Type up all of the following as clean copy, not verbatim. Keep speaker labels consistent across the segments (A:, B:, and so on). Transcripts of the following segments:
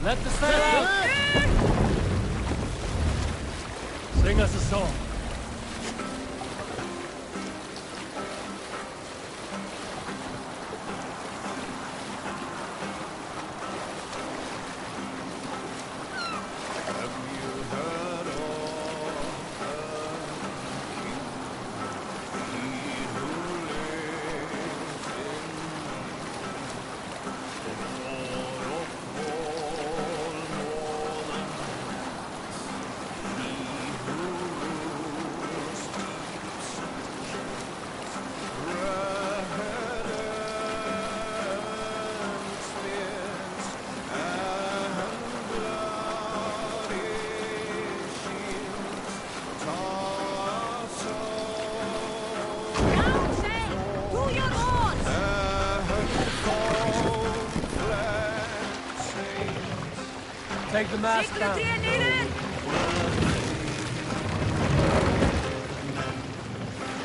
A: Let the sail out! Sing us a song. Take the mask down.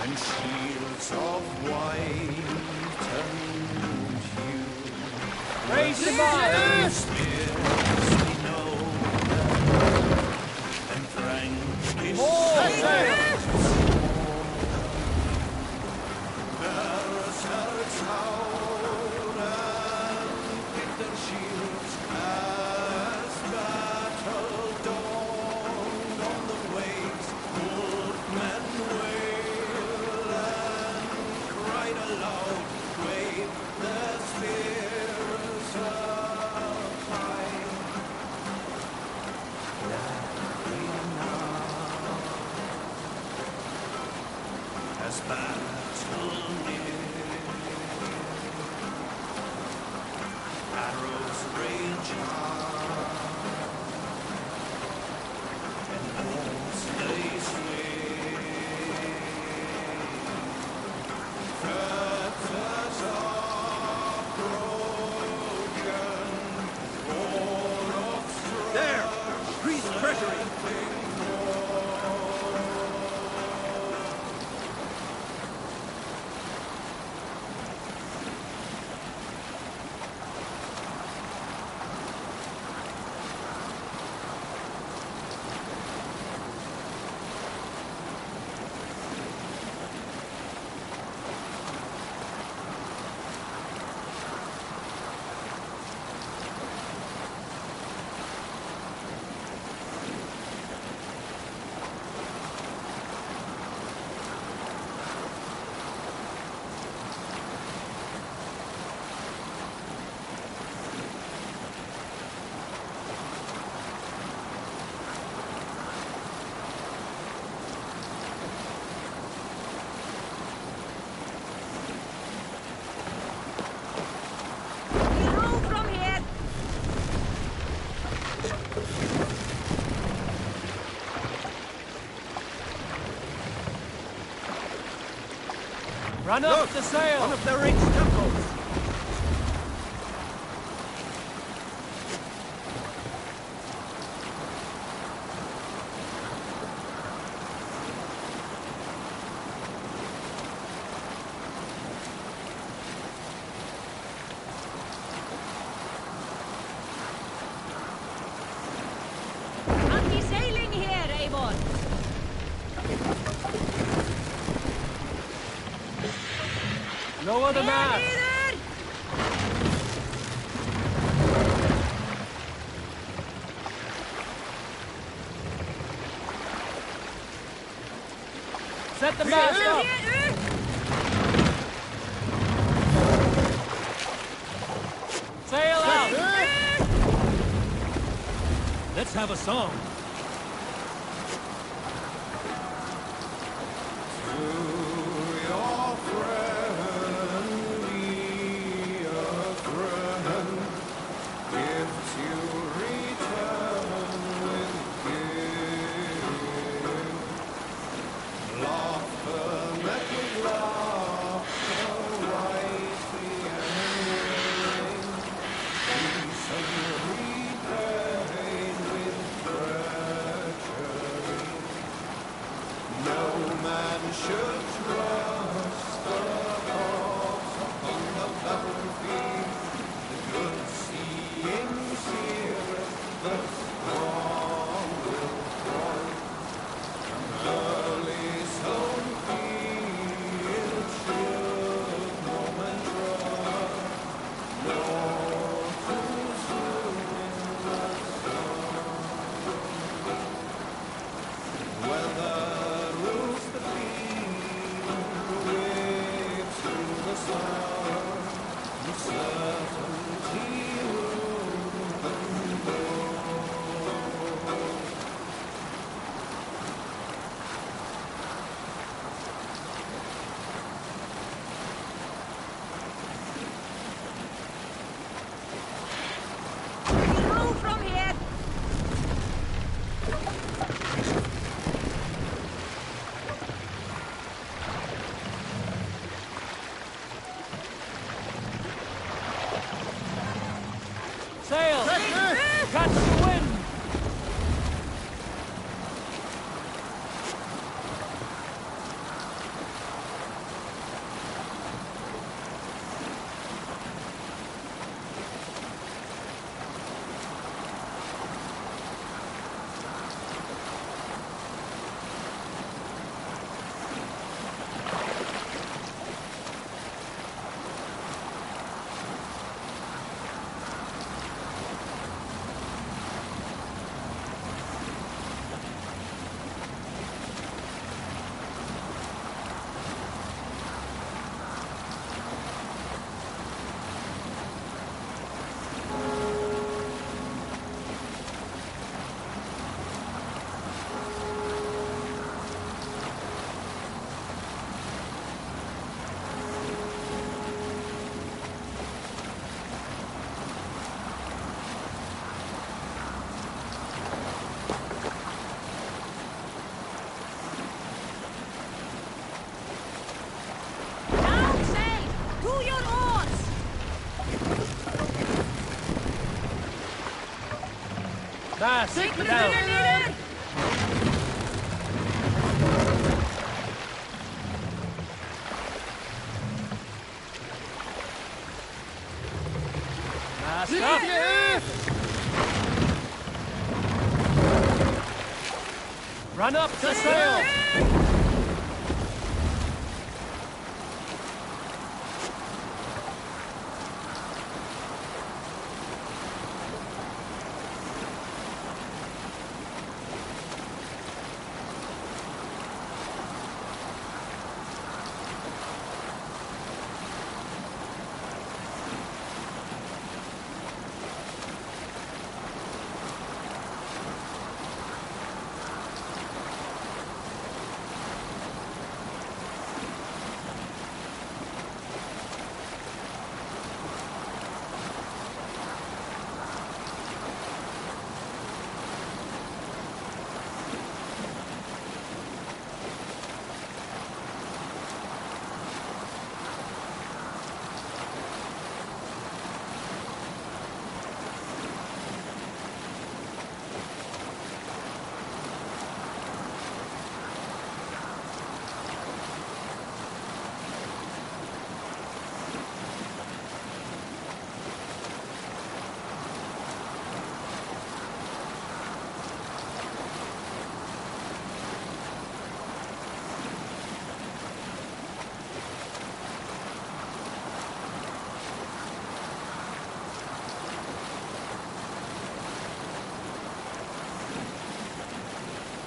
B: And shields of white and hue.
A: Raise the bar!
B: Spears we know, and Frank is
A: More sail!
B: Berserks out and pick their shields as battle dawned on the waves. Wolfmen wail and cried aloud, wave their spears up high. As battle near, arrows rage high, and walls they sway. Fetters are broken, all of strife.
C: There! Creed's treasury!
A: Run up the sail!
C: One of the rich temples!
D: Anti-sailing here, Eivor!
A: Lower the mast! Set the mast up! Sail out! Let's have a song.
B: Good seeing,
D: Move from here.
A: Sail! Catch the wind!
D: Down sail. To your oars.
A: Mast
D: Take
A: down!
D: leader.
A: Mast up! Run up to sail!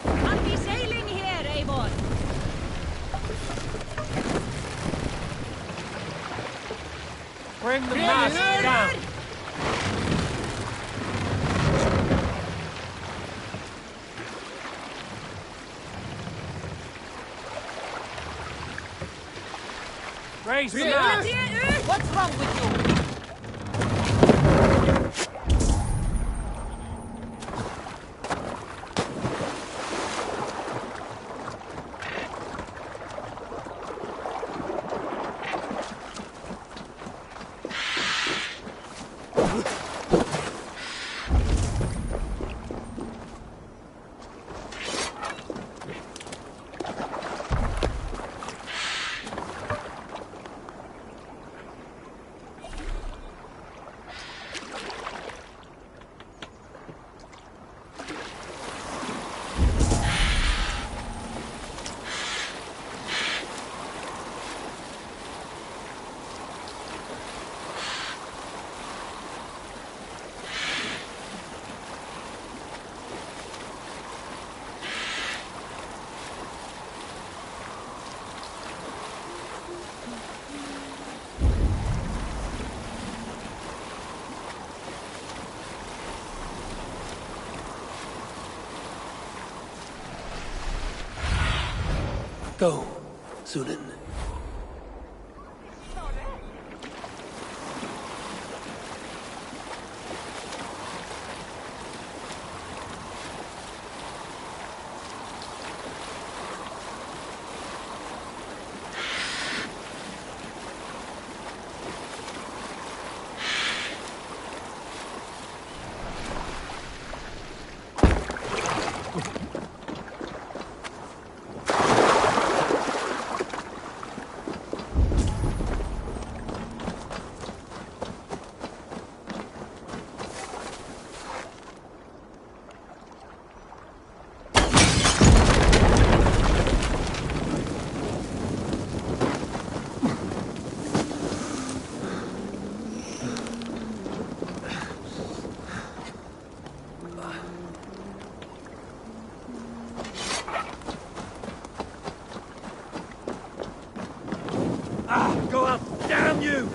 D: I'll be sailing here, Eivor.
A: Bring the mast down! Raise the mast!
D: What's wrong with you?
E: go, Sunan.
C: Go up! Damn you!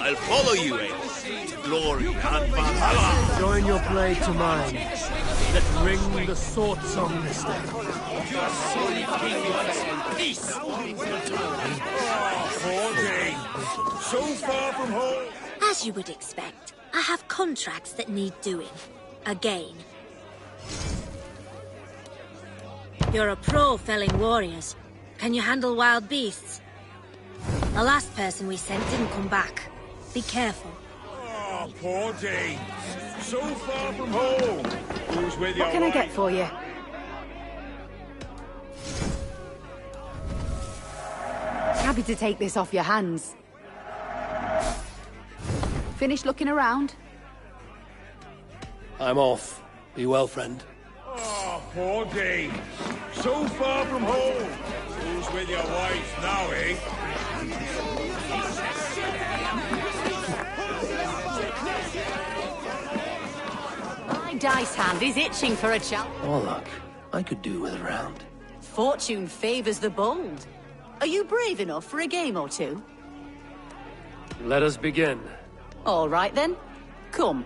B: I'll follow you, Eivor, to glory and Valhalla.
E: Join your blade to mine. Let ring the sword song this day.
B: Peace! Poor day. So far from home.
F: As you would expect, I have contracts that need doing. Again. You're a pro felling warriors. Can you handle wild beasts? The last person we sent didn't come back. Be careful.
B: Oh, poor Dane. So far from home. Who's with you?
G: What can I get for you? Happy to take this off your hands. Finished looking around?
E: I'm off. Be well, friend.
B: Oh, poor Dane. So far from home. Who's with your wife now, eh?
G: My dice hand is itching for a chance.
E: Oh, look. I could do with a round.
G: Fortune favors the bold. Are you brave enough for a game or two?
E: Let us begin.
G: All right then. Come.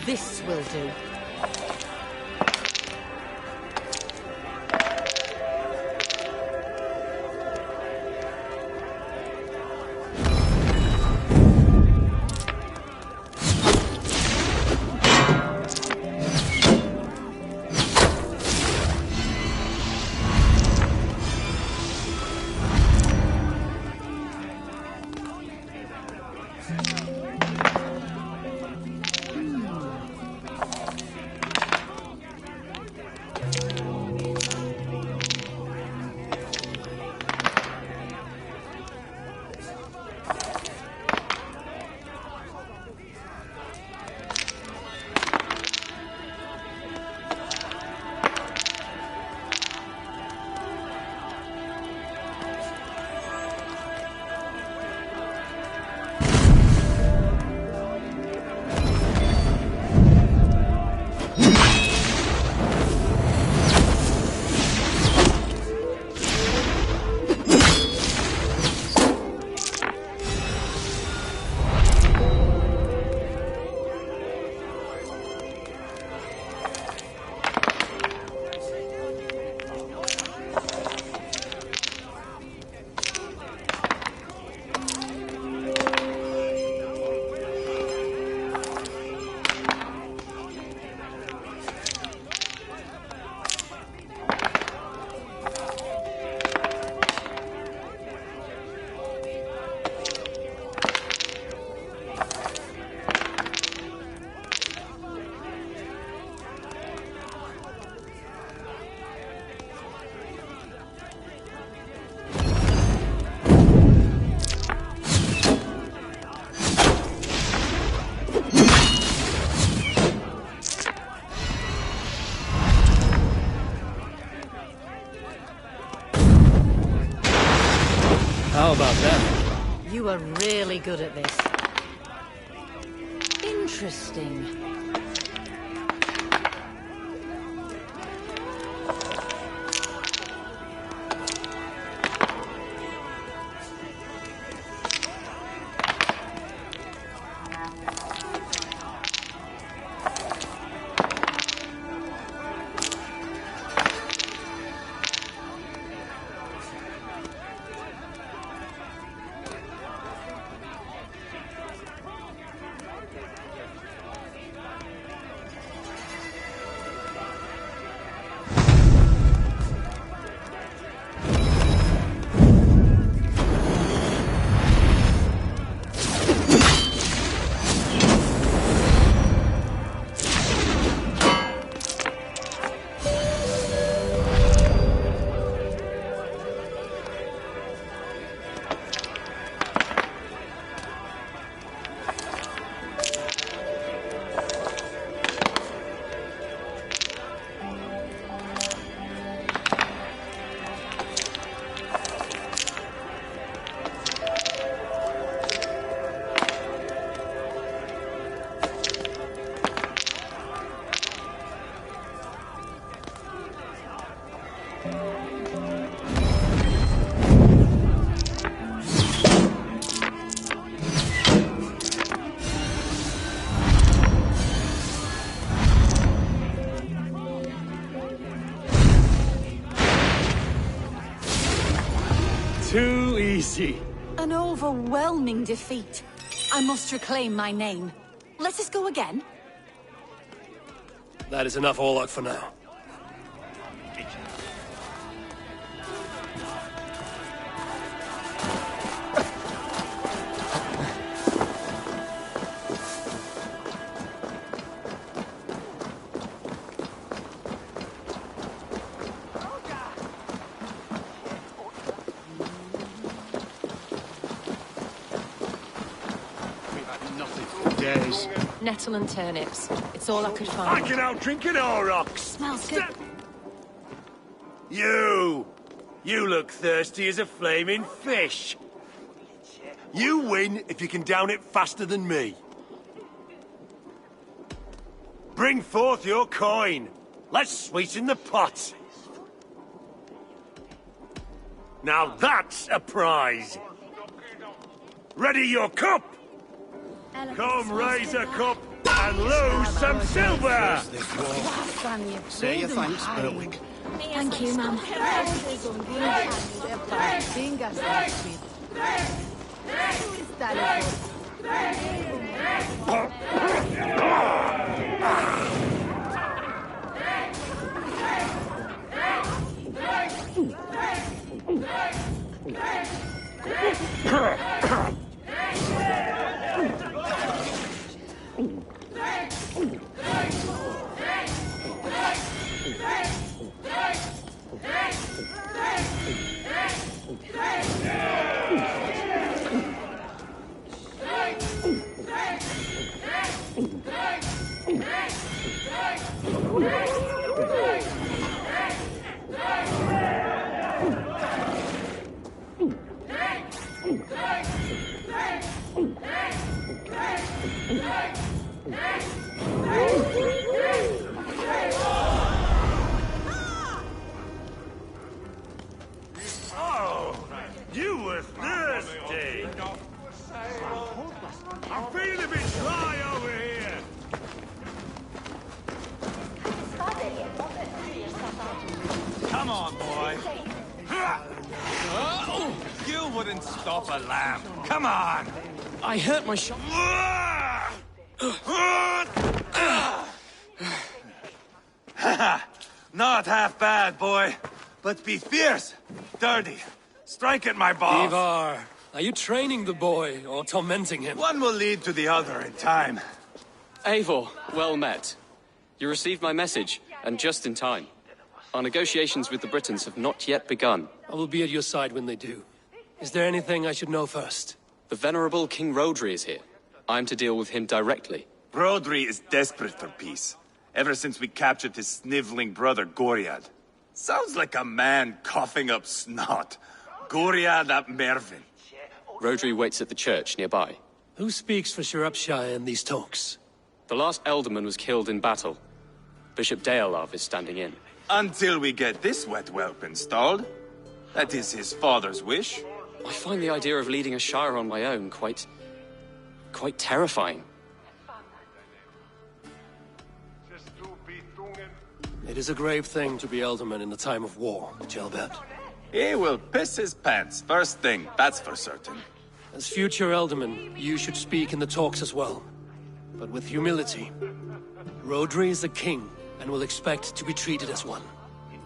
G: This will do.
E: How about that?
G: You are really good at this. Interesting.
E: Too easy.
G: An overwhelming defeat. I must reclaim my name. Let us go again.
E: That is enough Orlok for now.
H: Nettle and turnips. It's all I could find.
C: I can out drinking our rocks.
F: Smells good.
C: You look thirsty as a flaming fish. You win if you can down it faster than me. Bring forth your coin. Let's sweeten the pot. Now that's a prize! Ready your cup! Come raise a cup and lose some silver!
E: Say your thanks, Berwick.
F: Thank you, ma'am.
C: Oh, you were thirsty! I'm feeling a bit dry over here!
B: Come on, boy. You wouldn't stop a lamb. Come on.
E: I hurt my shot.
B: Not half bad, boy. But be fierce, dirty. Strike at my balls.
E: Eivor, are you training the boy or tormenting him?
B: One will lead to the other in time.
I: Eivor, well met. You received my message, and just in time. Our negotiations with the Britons have not yet begun.
E: I will be at your side when they do. Is there anything I should know first?
I: The venerable King Rodri is here. I'm to deal with him directly.
B: Rodri is desperate for peace. Ever since we captured his sniveling brother, Goriad. Sounds like a man coughing up snot. Goriad ap Mervyn.
I: Rodri waits at the church nearby.
E: Who speaks for Shropshire in these talks?
I: The last alderman was killed in battle. Bishop Deolav is standing in.
B: Until we get this wet whelp installed. That is his father's wish.
I: I find the idea of leading a shire on my own quite terrifying.
E: It is a grave thing to be alderman in the time of war, Gelbert.
B: He will piss his pants first thing, that's for certain.
E: As future alderman, you should speak in the talks as well. But with humility. Rodri is a king, and will expect to be treated as one.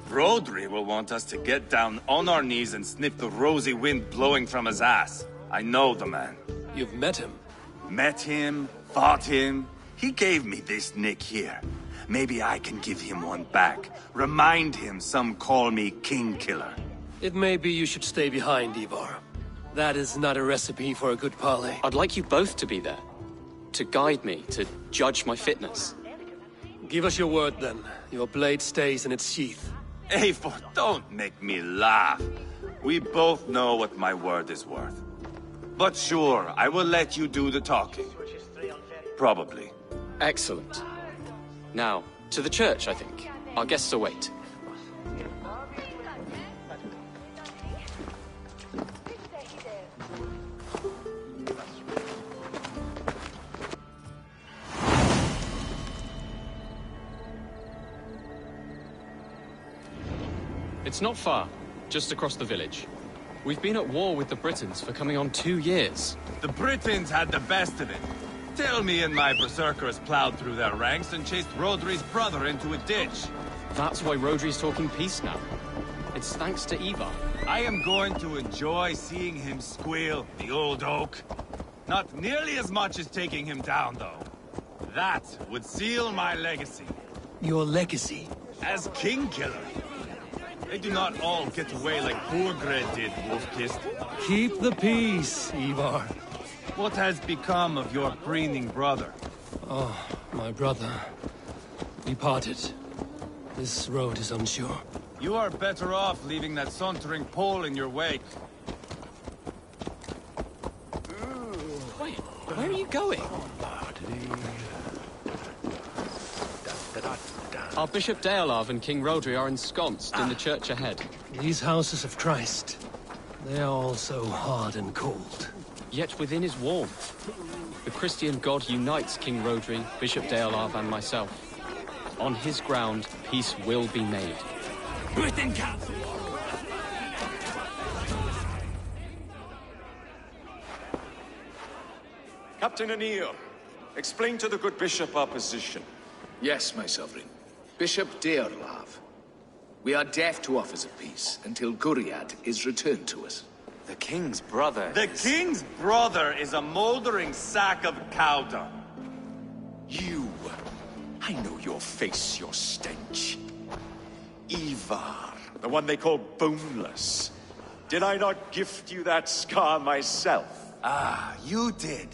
B: Rodri will want us to get down on our knees and sniff the rosy wind blowing from his ass. I know the man.
E: You've met him?
B: Met him, fought him. He gave me this nick here. Maybe I can give him one back. Remind him some call me King Killer.
E: It may be you should stay behind, Eivor. That is not a recipe for a good parley.
I: I'd like you both to be there. To guide me, to judge my fitness.
E: Give us your word, then. Your blade stays in its sheath.
B: Eivor, don't make me laugh. We both know what my word is worth. But sure, I will let you do the talking. Probably.
I: Excellent. Now, to the church, I think. Our guests await. It's not far, just across the village. We've been at war with the Britons for coming on 2 years.
B: The Britons had the best of it. Tell me and my berserkers plowed through their ranks and chased Rodri's brother into a ditch.
I: That's why Rodri's talking peace now. It's thanks to Eivor.
B: I am going to enjoy seeing him squeal, the old oak. Not nearly as much as taking him down, though. That would seal my legacy.
E: Your legacy?
B: As King Killer. They do not all get away like Burgred did, Wolf-Kissed.
E: Keep the peace, Eivor.
B: What has become of your preening brother?
E: Oh, my brother. We parted. This road is unsure.
B: You are better off leaving that sauntering Pole in your wake.
I: Wait, where are you going? Our Bishop Deolav and King Rodri are ensconced in the church ahead.
E: These houses of Christ. They are all so hard and cold.
I: Yet within is warmth. The Christian God unites King Rodri, Bishop Deolav, and myself. On his ground, peace will be made.
C: Britain camp!
J: Captain Anil, explain to the good bishop our position.
K: Yes, my sovereign. Bishop Deolav. We are deaf to offers of peace until Guriad is returned to us.
B: The king's brother. The king's brother is a moldering sack of cow dung.
J: You. I know your face, your stench. Eivor, the one they call boneless. Did I not gift you that scar myself?
B: Ah, you did.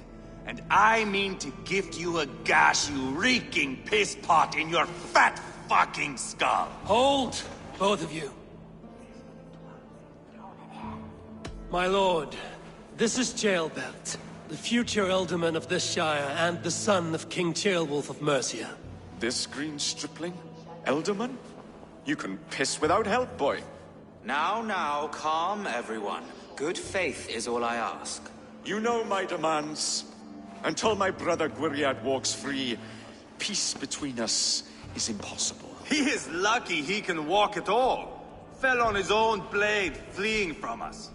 B: And I mean to gift you a gash, you reeking piss pot in your fat fucking skull.
E: Hold, both of you. My lord, this is Jailbelt, the future Elderman of this Shire and the son of King Ceolwulf of Mercia.
J: This green stripling? Elderman? You can piss without help, boy.
L: Now, calm everyone. Good faith is all I ask.
J: You know my demands. Until my brother Gwyriad walks free, peace between us is impossible.
B: He is lucky he can walk at all. Fell on his own blade, fleeing from us.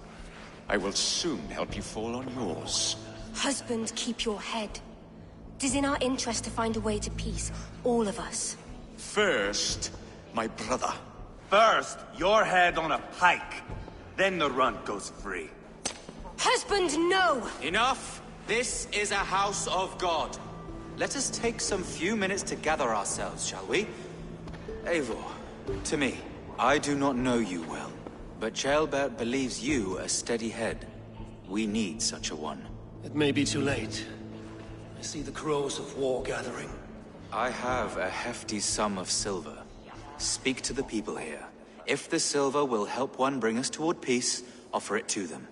J: I will soon help you fall on yours.
M: Husband, keep your head. It is in our interest to find a way to peace, all of us.
J: First, my brother.
B: First, your head on a pike. Then the runt goes free.
M: Husband, no!
L: Enough! This is a house of God. Let us take some few minutes to gather ourselves, shall we? Eivor, to me, I do not know you well, but Ceolbert believes you a steady head. We need such a one.
E: It may be too late. I see the crows of war gathering.
L: I have a hefty sum of silver. Speak to the people here. If the silver will help one bring us toward peace, offer it to them.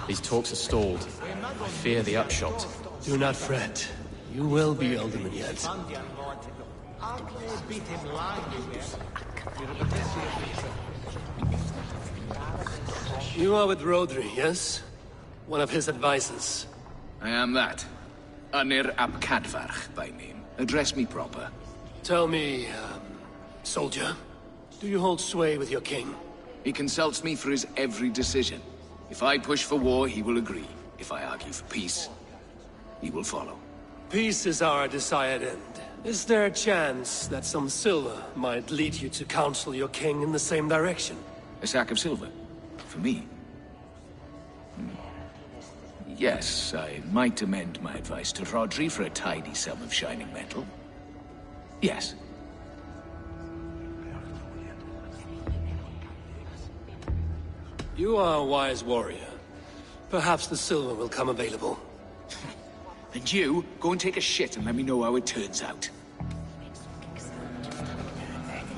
I: These talks are stalled. I fear the upshot.
E: Do not fret. You will be Elderman yet. You are with Rodri, yes? One of his advisors.
K: I am that. Anir ap Cadfarch by name. Address me proper.
E: Tell me, soldier, do you hold sway with your king?
K: He consults me for his every decision. If I push for war, he will agree. If I argue for peace, he will follow.
E: Peace is our desired end. Is there a chance that some silver might lead you to counsel your king in the same direction?
K: A sack of silver? For me? Yes, I might amend my advice to Rodri for a tidy sum of shining metal. Yes.
E: You are a wise warrior. Perhaps the silver will come available.
K: And you, go and take a shit and let me know how it turns out.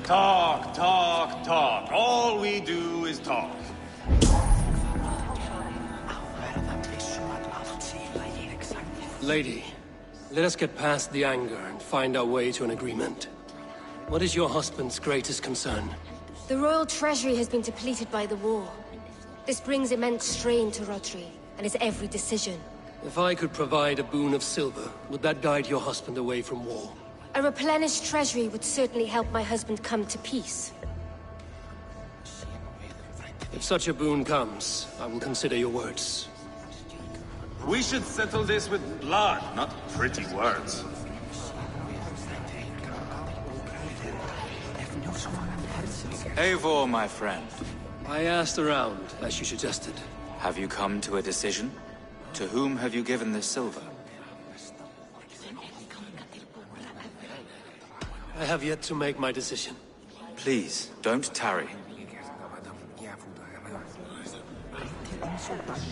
B: Talk, talk, talk. All we do is talk.
E: Lady, let us get past the anger and find our way to an agreement. What is your husband's greatest concern?
M: The royal treasury has been depleted by the war. This brings immense strain to Rodri, and his every decision.
E: If I could provide a boon of silver, would that guide your husband away from war?
M: A replenished treasury would certainly help my husband come to peace.
E: If such a boon comes, I will consider your words.
B: We should settle this with blood, not pretty words.
L: Eivor, my friend.
E: I asked around, as you suggested.
L: Have you come to a decision? To whom have you given this silver?
E: I have yet to make my decision.
L: Please, don't tarry.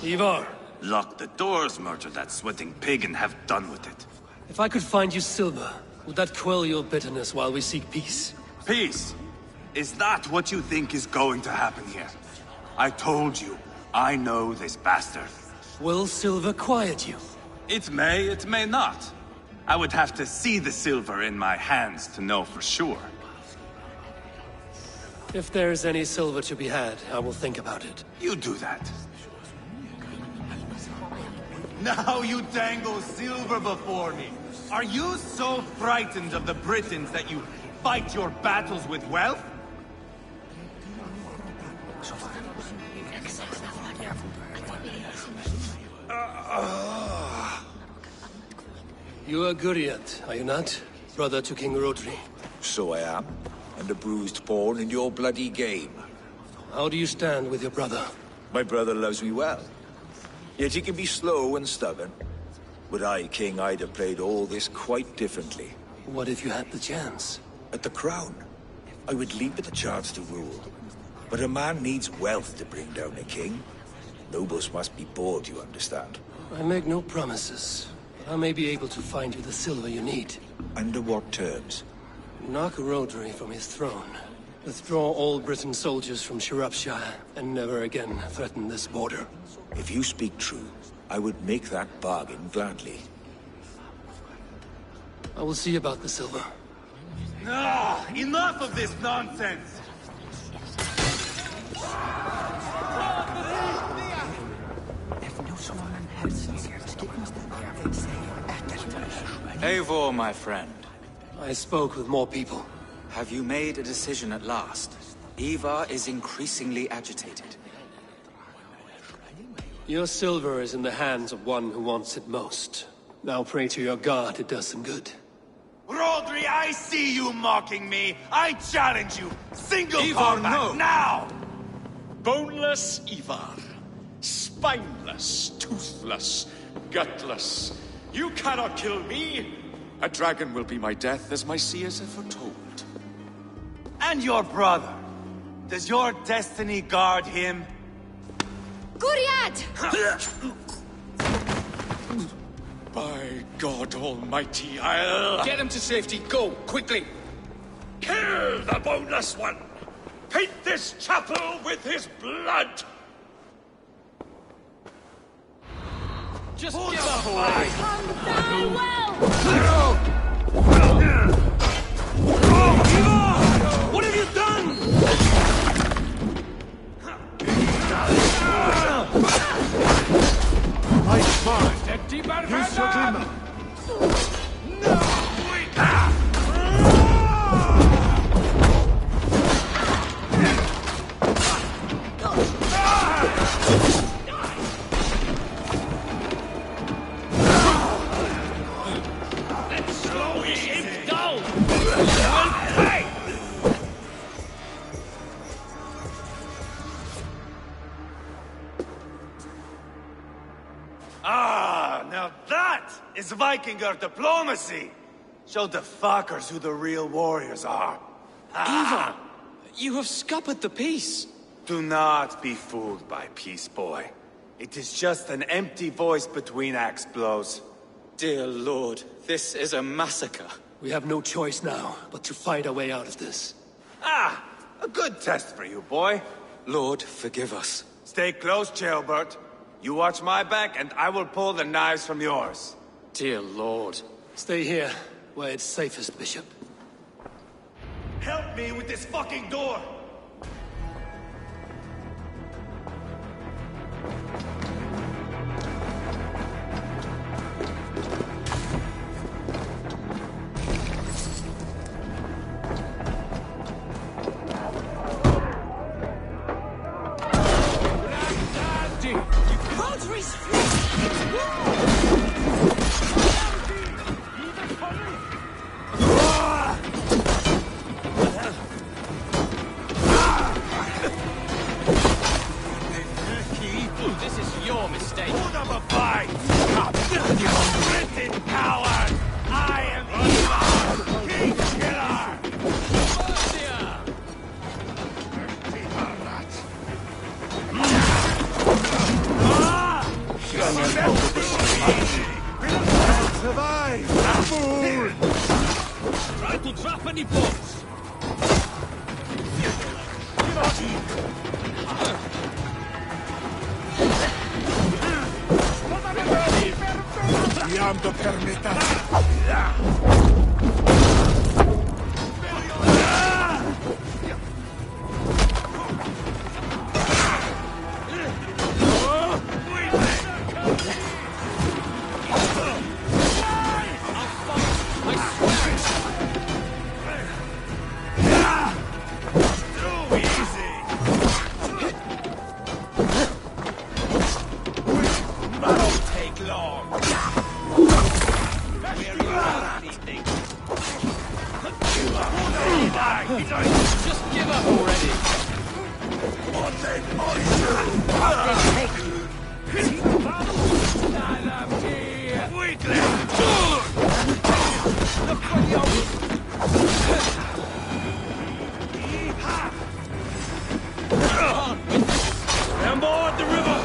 E: Eivor!
B: Lock the doors, murder that sweating pig, and have done with it.
E: If I could find you silver, would that quell your bitterness while we seek peace?
B: Peace? Is that what you think is going to happen here? I told you, I know this bastard.
E: Will silver quiet you?
B: It may not. I would have to see the silver in my hands to know for sure.
E: If there's any silver to be had, I will think about it.
B: You do that. Now you dangle silver before me. Are you so frightened of the Britons that you fight your battles with wealth?
E: You are Guriad, are you not? Brother to King Rodri.
N: So I am, and a bruised pawn in your bloody game.
E: How do you stand with your brother?
N: My brother loves me well. Yet he can be slow and stubborn. Were I king, I'd have played all this quite differently.
E: What if you had the chance?
N: At the crown, I would leap at the chance to rule. But a man needs wealth to bring down a king. Nobles must be bored, you understand.
E: I make no promises, but I may be able to find you the silver you need.
N: Under what terms?
E: Knock Rodri from his throne. Withdraw all Briton soldiers from Shropshire, and never again threaten this border.
N: If you speak true, I would make that bargain gladly.
E: I will see about the silver.
B: Ah, enough of this nonsense!
L: Eivor, my friend.
E: I spoke with more people.
L: Have you made a decision at last? Eivor is increasingly agitated.
E: Your silver is in the hands of one who wants it most. Now pray to your god it does some good.
B: Rodri, I see you mocking me! I challenge you! Single
J: Eivor,
B: combat,
J: no.
B: now!
J: Boneless Eivor. Spineless, toothless, gutless. You cannot kill me! A dragon will be my death, as my seers have foretold.
B: And your brother. Does your destiny guard him?
M: Guriad!
J: By God Almighty, I'll...
K: Get him to safety, go, quickly!
C: Kill the boneless one! Paint this chapel with his blood!
A: Just
C: Hold
A: give
C: up,
A: up
C: boy!
A: Come down well!
C: What have you done?
A: I spy. You shot him.
C: Let's slow him down!
B: Ah, now that is Vikinger diplomacy! Show the fuckers who the real warriors are.
I: Eivor, you have scuppered the peace.
B: Do not be fooled by peace, boy. It is just an empty voice between axe blows.
L: Dear Lord, this is a massacre.
E: We have no choice now, but to fight our way out of this.
B: Ah, a good test for you, boy.
L: Lord, forgive us.
B: Stay close, Jailbert. You watch my back, and I will pull the knives from yours.
L: Dear Lord.
E: Stay here, where it's safest, Bishop.
B: Help me with this fucking door!
I: This is your mistake.
B: Hold up a fight! You Britain coward! I am Eivor, King Killer!
A: Survive! Fool!
C: Try to trap any boats!
N: Quando permetta.
I: Just give up already.
C: On board the river!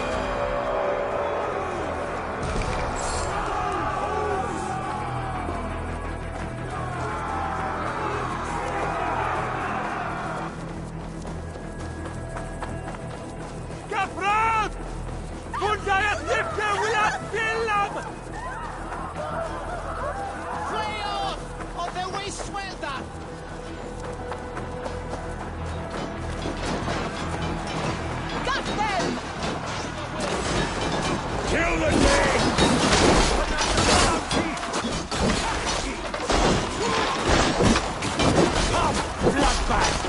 C: Kapran! Fundare stifte without film!
A: Play off! Or they way suelta! Got them!
C: Kill the king!
A: Bloodbath!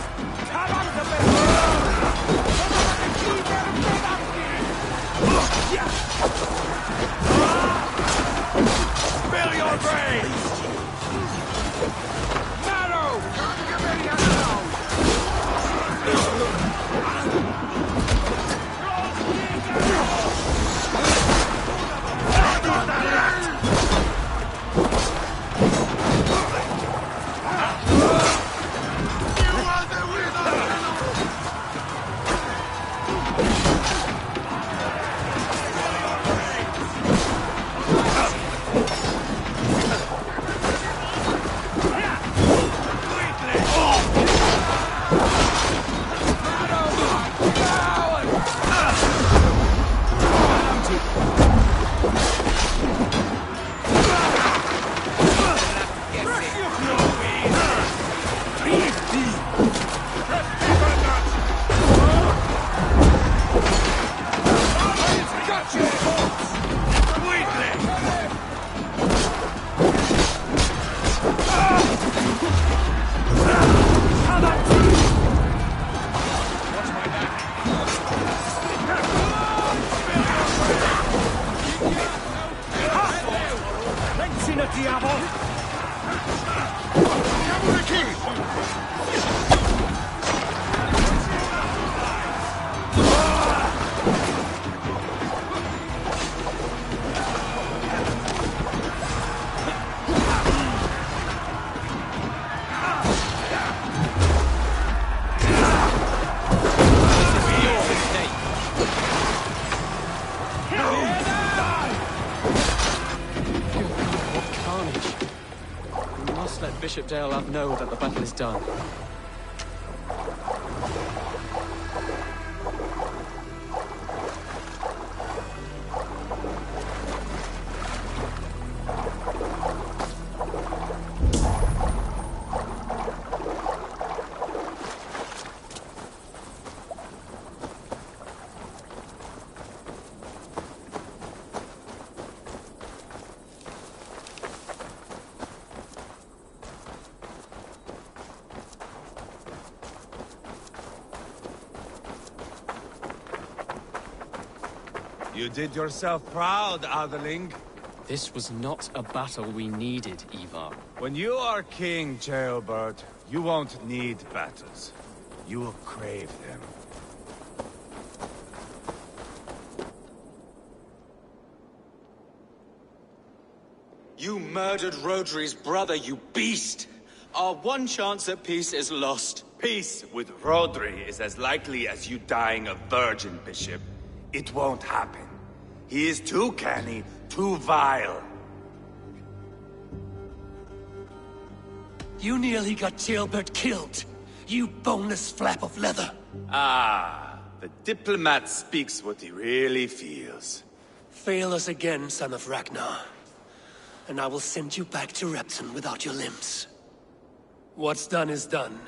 C: Spill your brains!
A: Marrow!
I: Bishop Deolav know that the battle is done.
B: You did yourself proud, Adeling.
I: This was not a battle we needed, Eivor.
B: When you are king, Jailbird, you won't need battles. You will crave them.
L: You murdered Rodri's brother, you beast! Our one chance at peace is lost.
B: Peace with Rodri is as likely as you dying a virgin, Bishop. It won't happen. He is too canny, too vile.
E: You nearly got Jailbird killed. You boneless flap of leather.
B: Ah, the diplomat speaks what he really feels.
E: Fail us again, son of Ragnar. and I will send you back to Repton without your limbs. What's done is done.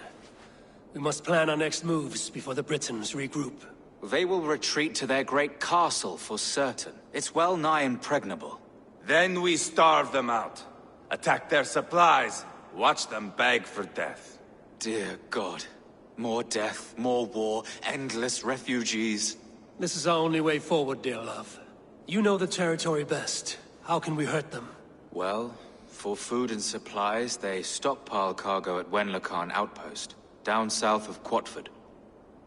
E: We must plan our next moves before the Britons regroup.
L: They will retreat to their great castle for certain. It's well nigh impregnable.
B: Then we starve them out. Attack their supplies. Watch them beg for death.
L: Dear God. More death, more war, endless refugees.
E: This is our only way forward, dear love. You know the territory best. How can we hurt them?
L: Well, for food and supplies, they stockpile cargo at Wenlacan Outpost, down south of Quatford.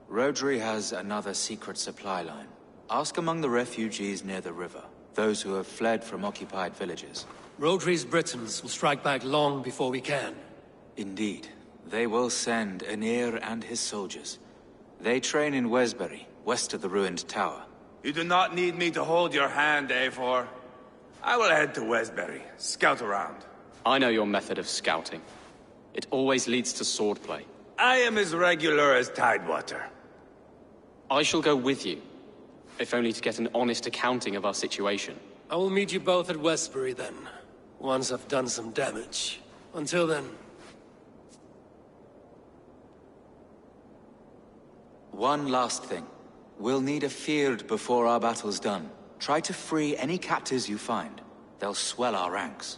L: Rodri has another secret supply line. Ask among the refugees near the river, those who have fled from occupied villages.
E: Rodri's Britons will strike back long before we can.
L: Indeed. They will send Aenir and his soldiers. They train in Wesbury, west of the ruined tower.
B: You do not need me to hold your hand, Eivor. I will head to Wesbury, scout around.
I: I know your method of scouting. It always leads to swordplay.
B: I am as regular as Tidewater.
I: I shall go with you, if only to get an honest accounting of our situation.
E: I will meet you both at Westbury then, once I've done some damage. Until then...
L: One last thing. We'll need a field before our battle's done. Try to free any captives you find. They'll swell our ranks.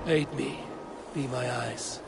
E: Aid me. Be my eyes.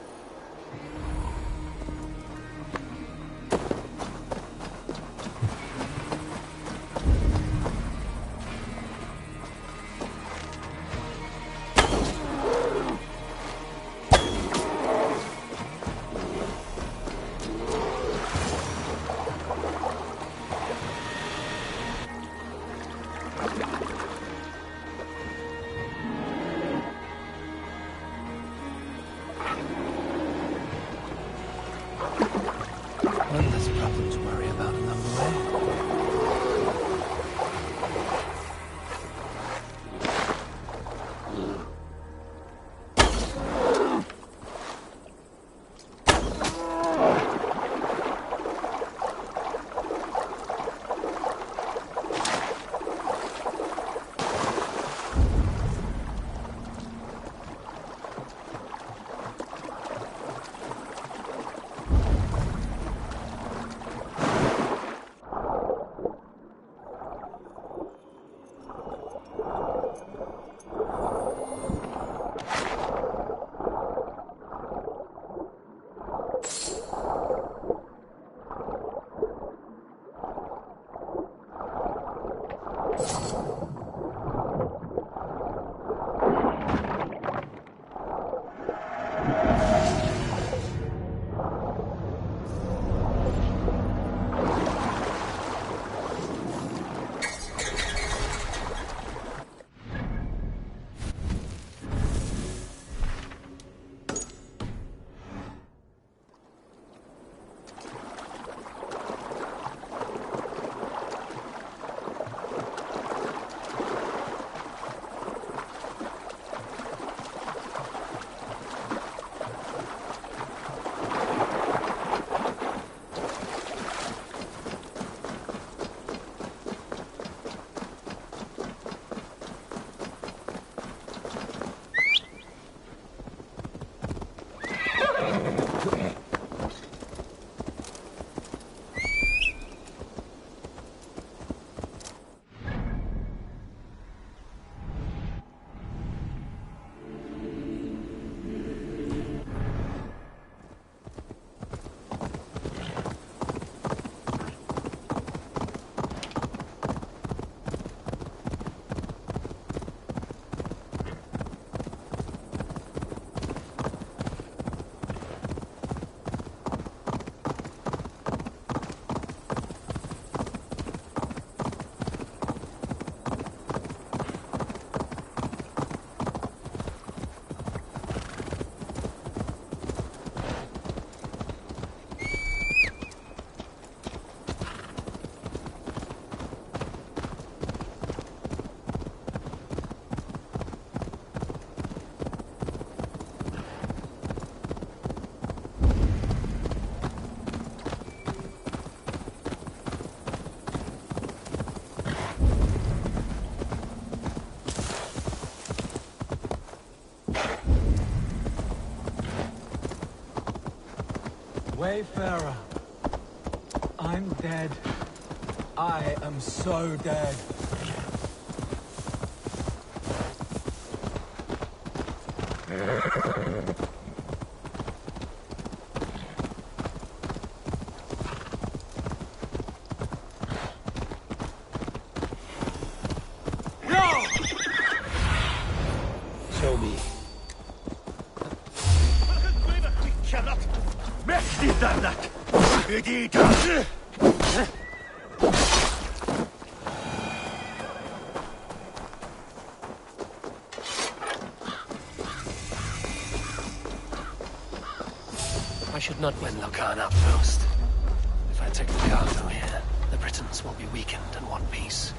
O: Wayfarer, I'm dead. I am so dead.
E: Show me. I should not win Locarno outpost. If I take the cargo here, the Britons will be weakened and want peace.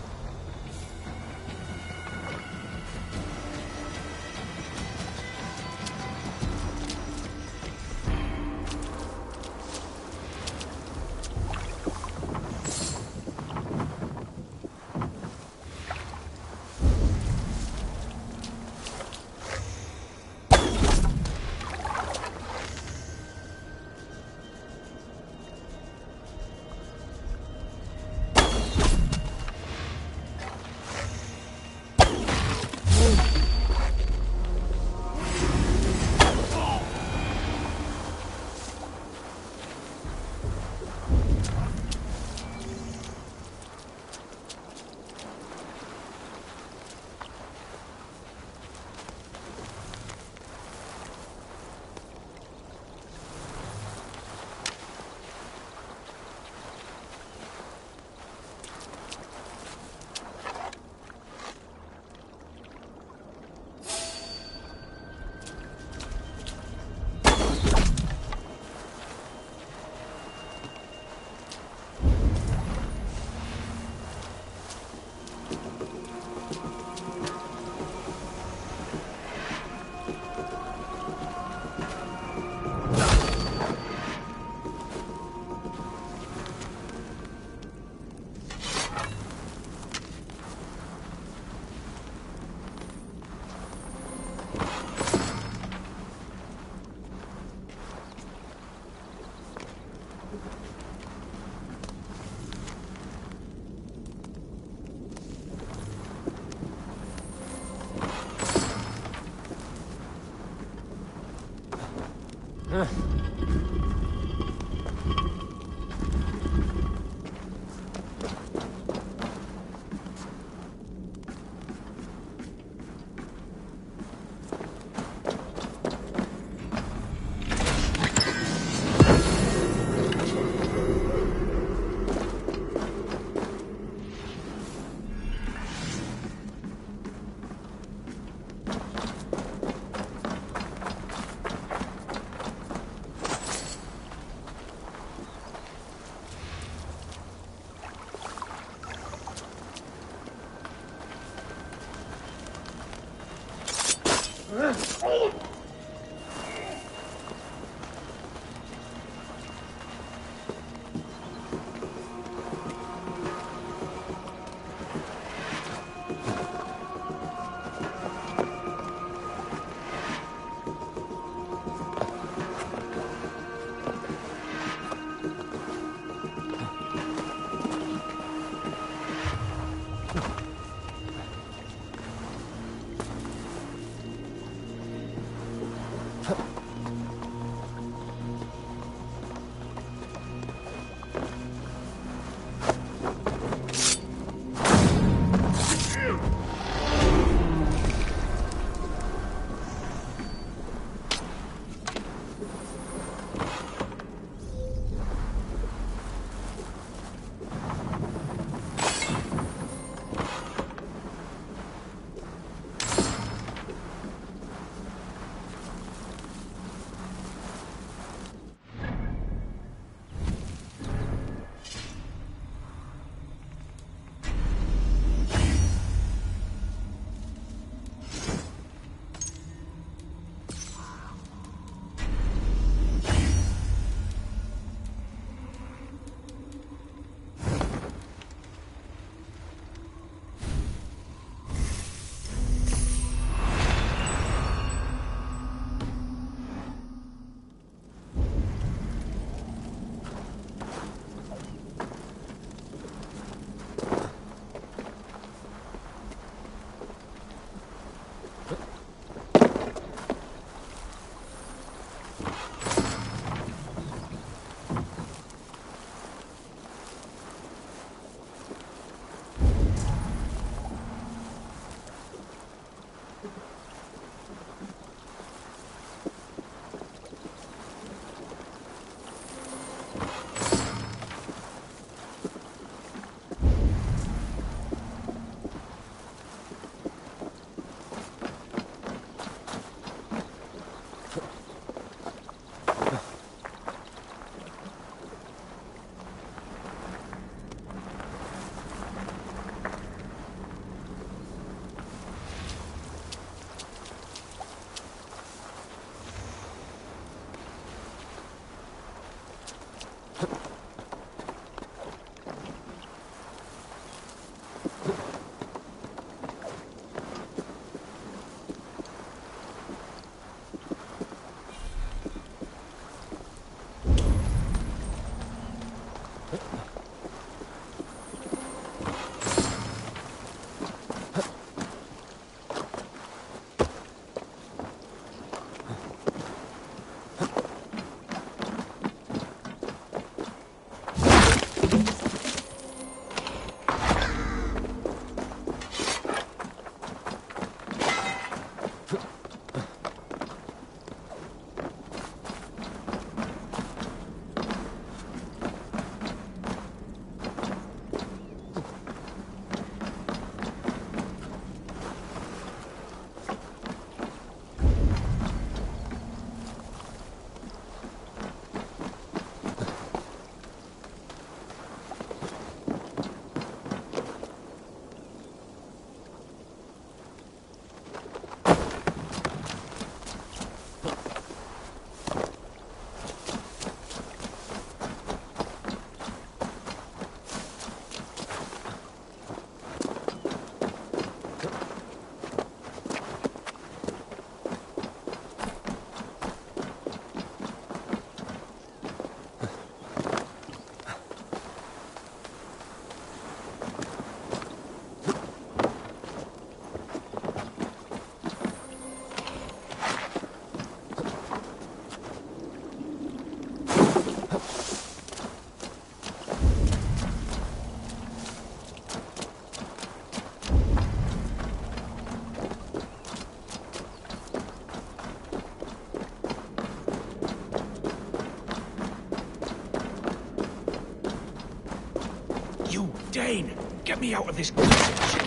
N: Dane, get me out of this shit,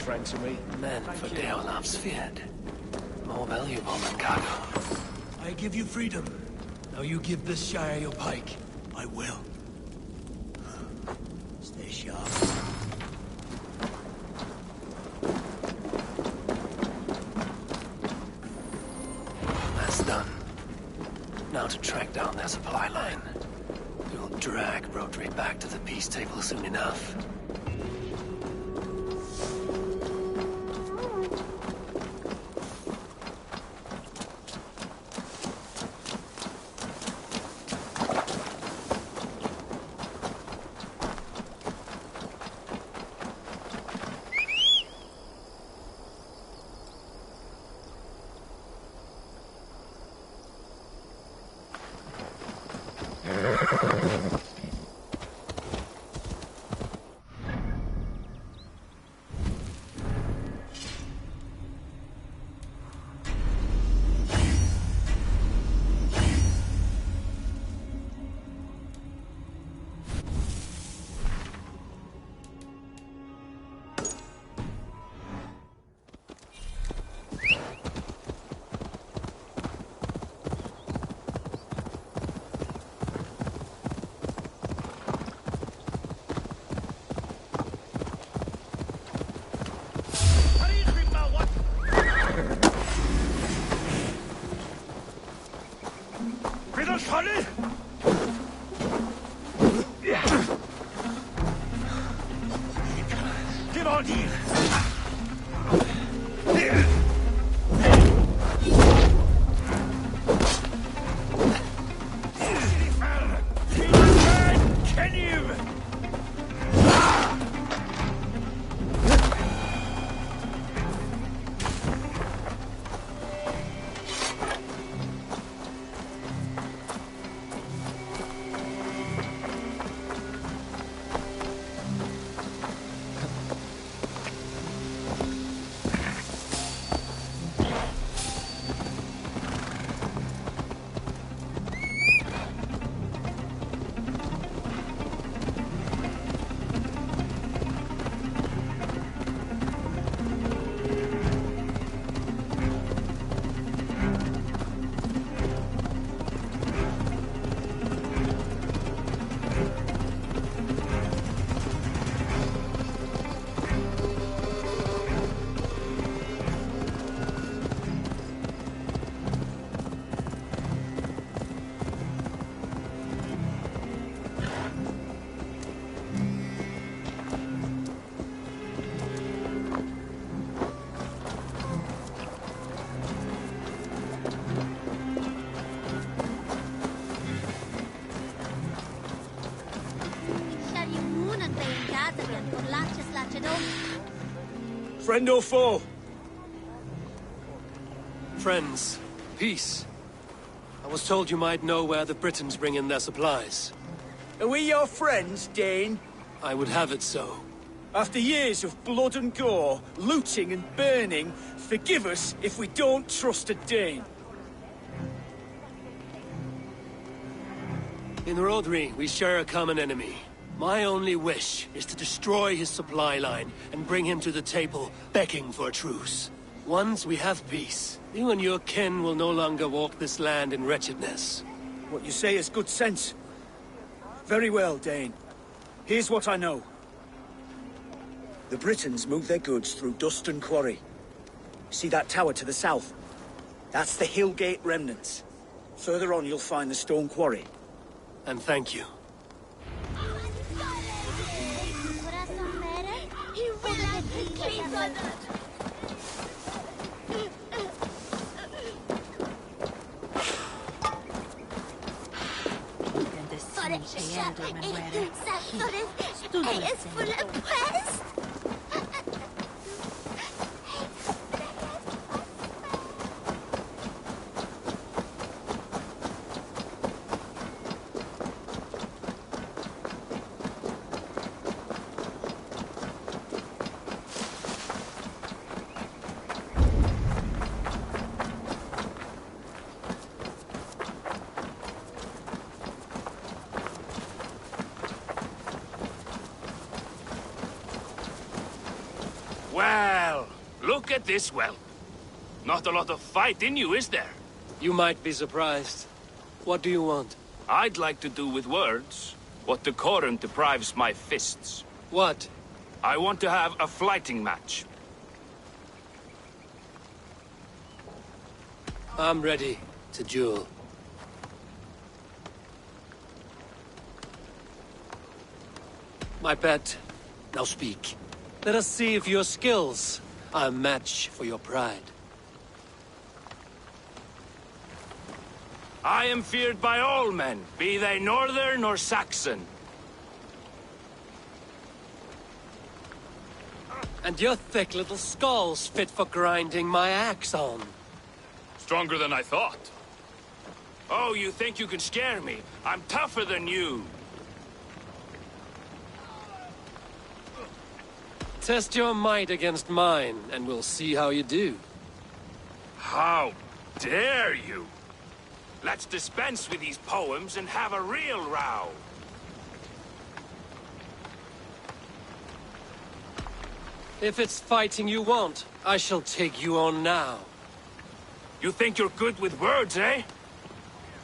N: friend to me.
E: Men for Deolav's feared. More valuable than cargo.
N: I give you freedom. Now you give this Shire your pike. I will. Stay sharp.
E: That's done. Now to track down their supply line. We'll drag Rodri back to the peace table soon enough.
N: Give on here!
P: Friend or foe?
E: Friends. Peace. I was told you might know where the Britons bring in their supplies.
P: Are we your friends, Dane?
E: I would have it so.
P: After years of blood and gore, looting and burning, forgive us if we don't trust a Dane.
E: In Rodri, we share a common enemy. My only wish is to destroy his supply line and bring him to the table, begging for a truce. Once we have peace, you and your kin will no longer walk this land in wretchedness.
P: What you say is good sense. Very well, Dane. Here's what I know. The Britons move their goods through Dustin Quarry. See that tower to the south? That's the Hillgate remnants. Further on, you'll find the stone quarry.
E: And thank you.
C: Well, look at this well. Not a lot of fight in you, is there?
E: You might be surprised. What do you want?
C: I'd like to do with words what decorum deprives my fists.
E: What?
C: I want to have a fighting match.
E: I'm ready to duel. My pet, now speak. Let us see if your skills are a match for your pride.
C: I am feared by all men, be they Northern or Saxon.
E: And your thick little skull's fit for grinding my axe on.
C: Stronger than I thought. Oh, you think you can scare me? I'm tougher than you.
E: Test your might against mine, and we'll see how you do.
C: How dare you? Let's dispense with these poems and have a real row.
E: If it's fighting you want, I shall take you on now.
C: You think you're good with words, eh?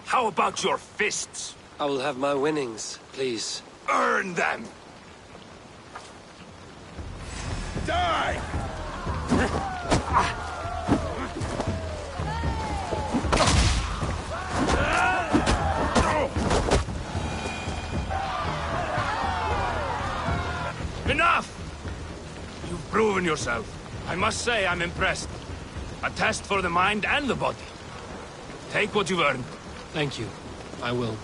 C: How about your fists?
E: I will have my winnings, please.
C: Earn them! Die! Enough! You've proven yourself. I must say I'm impressed. A test for the mind and the body. Take what you've earned.
E: Thank you. I will.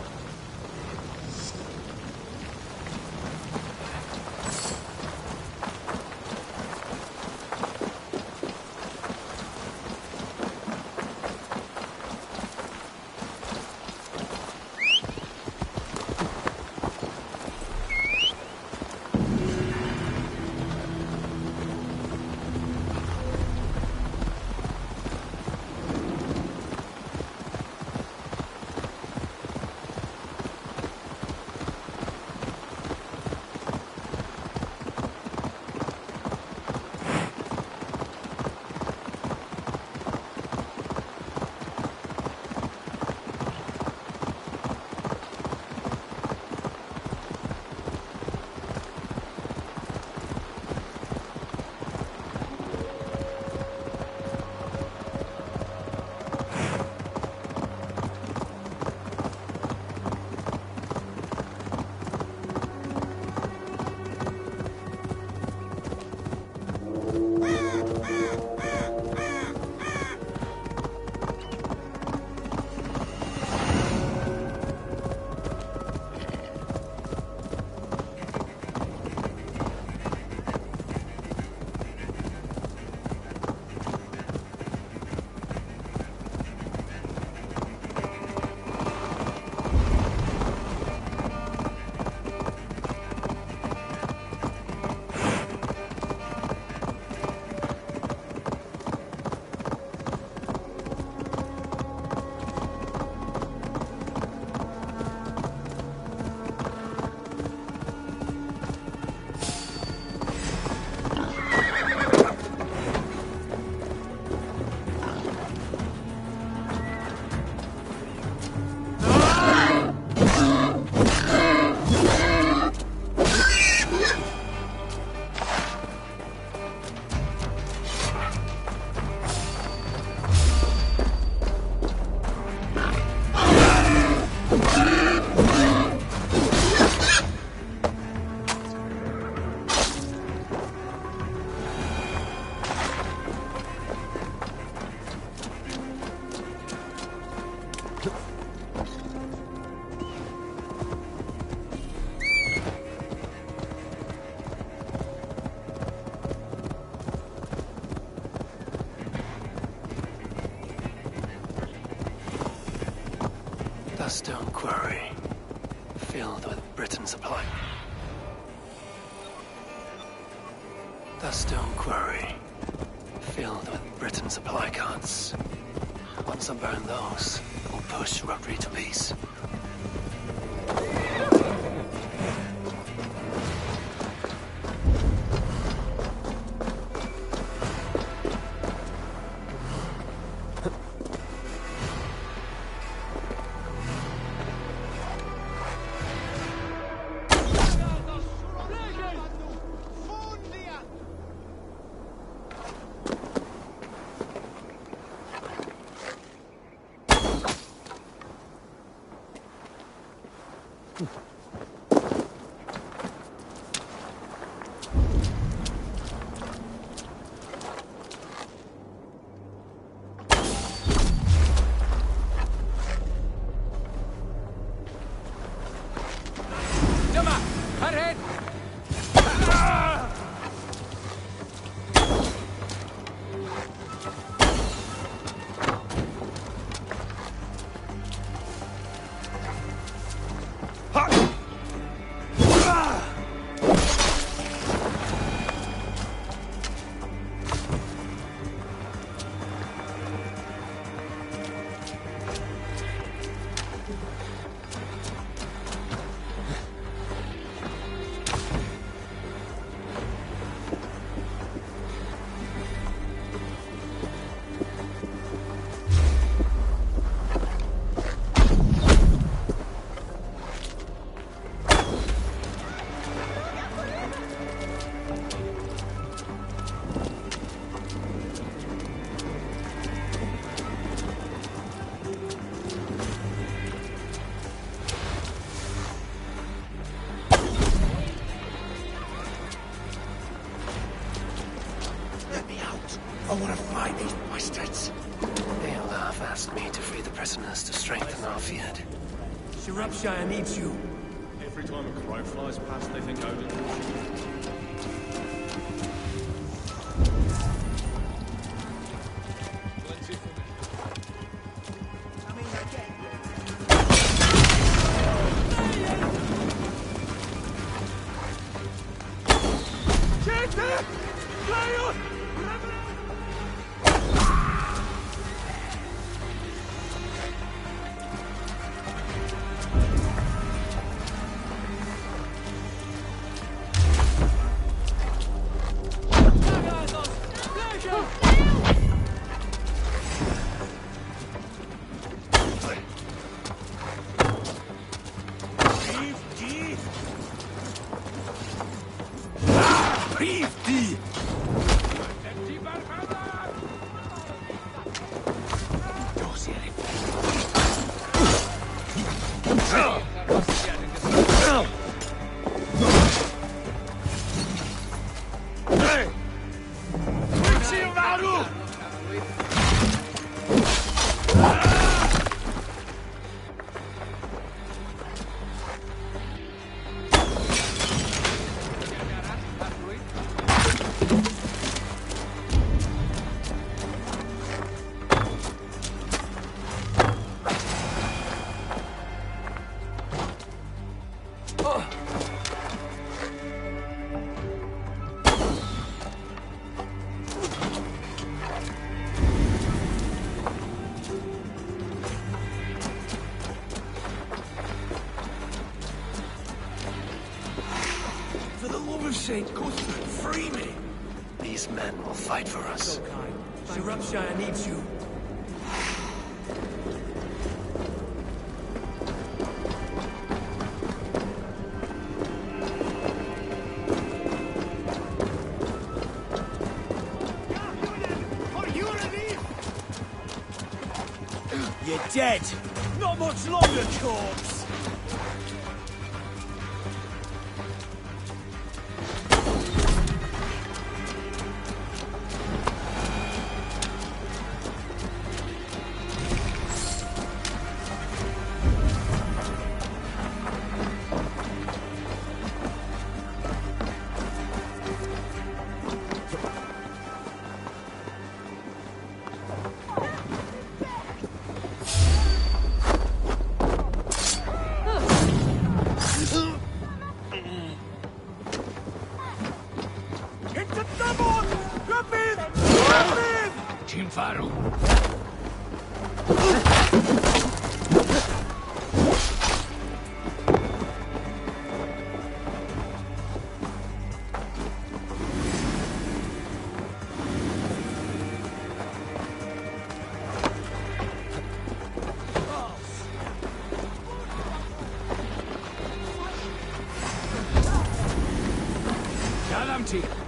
E: The stone quarry, filled with Britain supply. The stone quarry, filled with Britain supply carts. Once I burn those, we'll push Rotary to peace.
P: I want to fight these bastards.
E: They'll have asked me to free the prisoners to strengthen our field.
P: Shropshire needs you.
I: Every time a crow flies past, they think Odin will shoot.
P: St. Cuthbert, free me!
E: These men will fight for us.
P: Shropshire needs you. You're dead! Not much longer, corpse! duty.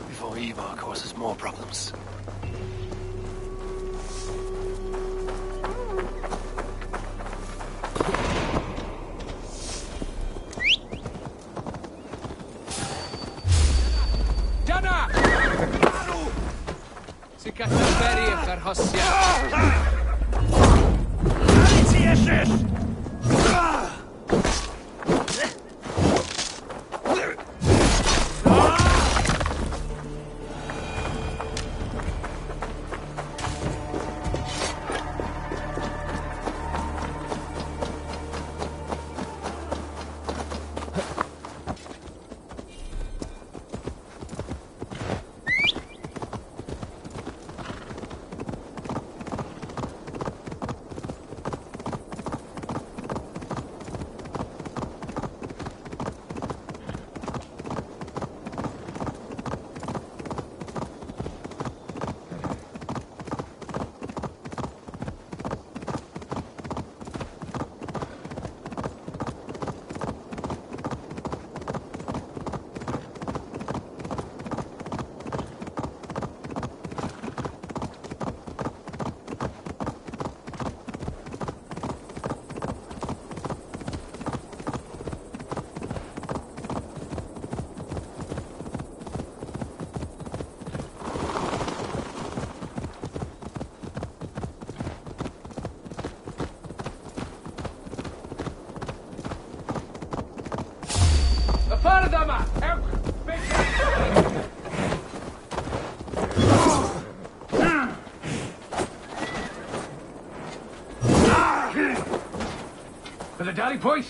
E: Before Eivor causes more problems.
Q: Jana! Si Catamberi e Ferhossia. the daddy point.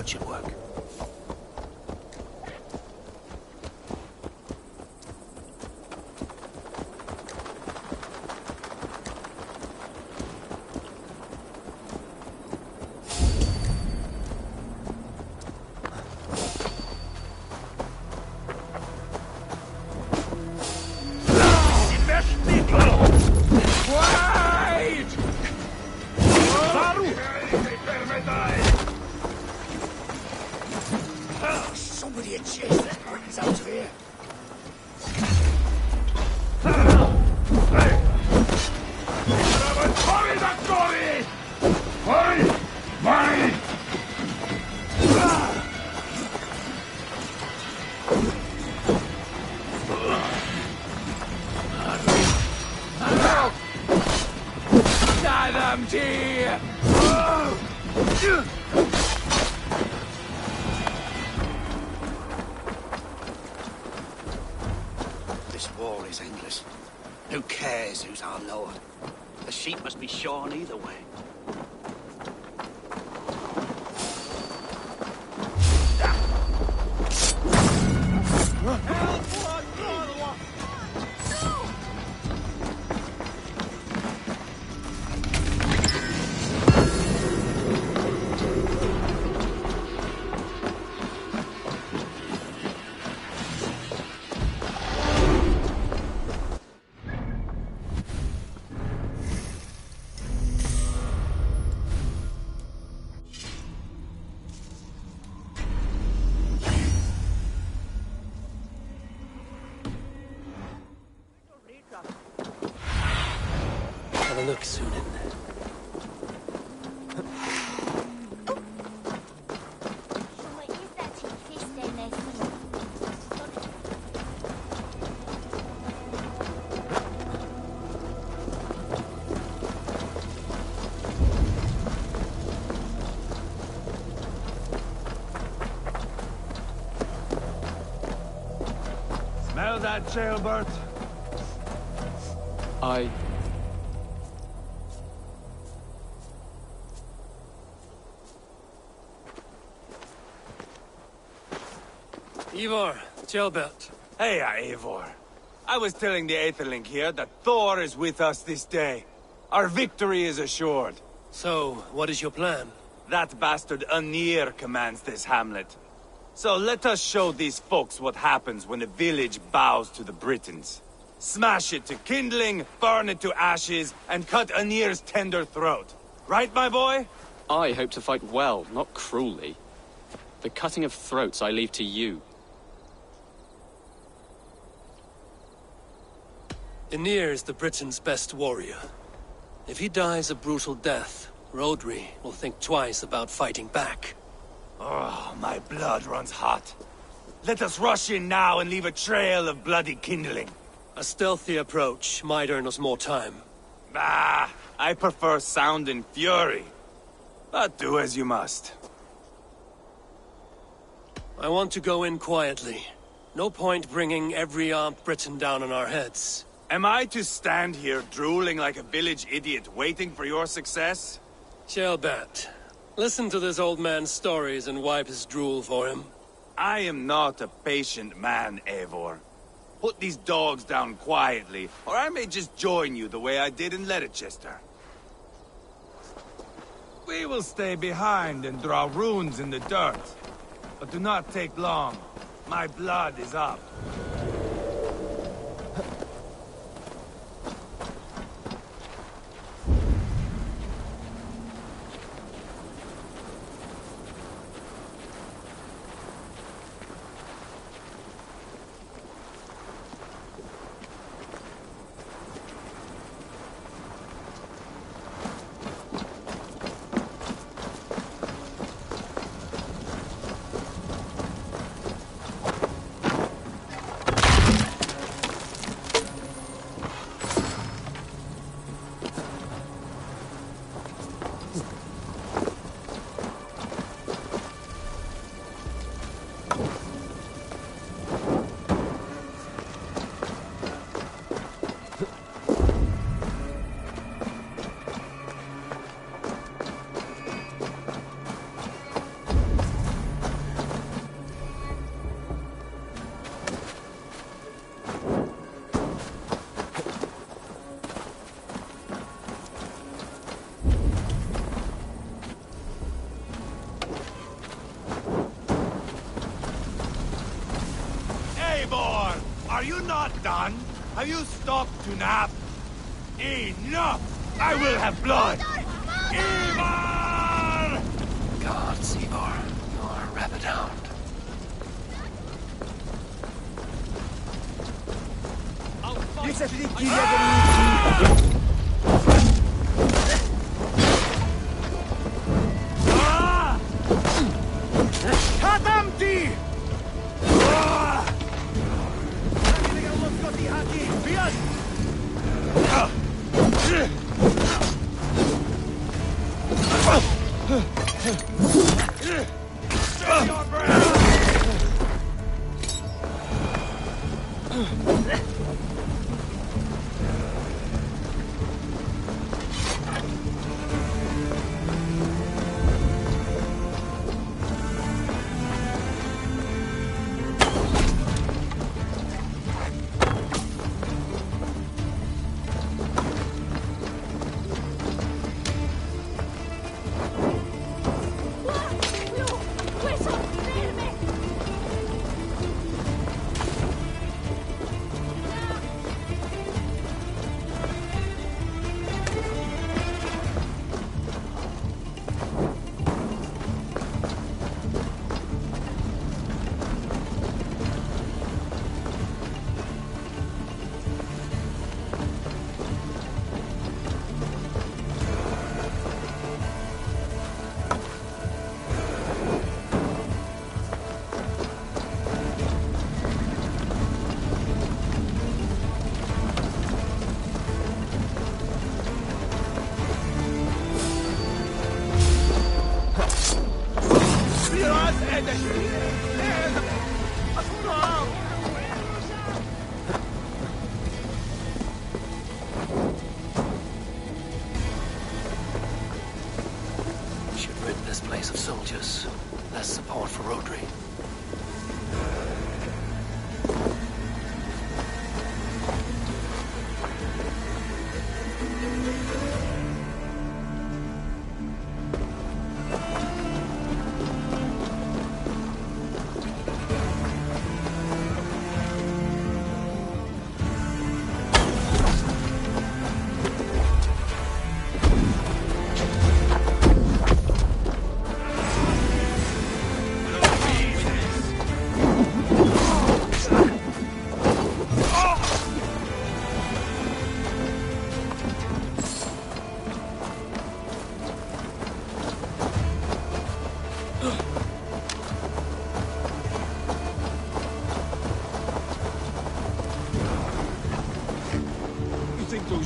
E: Should work.
R: This war is endless. Who cares who's our lord? The sheep must be shorn either way.
E: Have a look soon in there.
C: tell that jailbird?
E: Eivor, jailbird.
B: Hey, Eivor. I was telling the Aetherling here that Thor is with us this day. Our victory is assured.
E: So, what is your plan?
B: That bastard Anir commands this hamlet. So let us show these folks what happens when a village bows to the Britons. Smash it to kindling, burn it to ashes, and cut Anir's tender throat. Right, my boy?
I: I hope to fight well, not cruelly. The cutting of throats I leave to you.
E: Anir is the Britons' best warrior. If he dies a brutal death, Rodri will think twice about fighting back.
B: Oh, my blood runs hot. Let us rush in now and leave a trail of bloody kindling.
E: A stealthy approach might earn us more time.
B: Bah, I prefer sound and fury. But do as you must.
E: I want to go in quietly. No point bringing every armed Briton down on our heads.
B: Am I to stand here drooling like a village idiot waiting for your success?
E: Shelbat, listen to this old man's stories and wipe his drool for him.
B: I am not a patient man, Eivor. Put these dogs down quietly, or I may just join you the way I did in Leicester.
C: We will stay behind and draw runes in the dirt. But do not take long. My blood is up. Are you not done? Have you stopped to nap? Enough! I will have blood! Eivor!
E: Gods, Eivor, you are a rabid hound.
C: Katamti!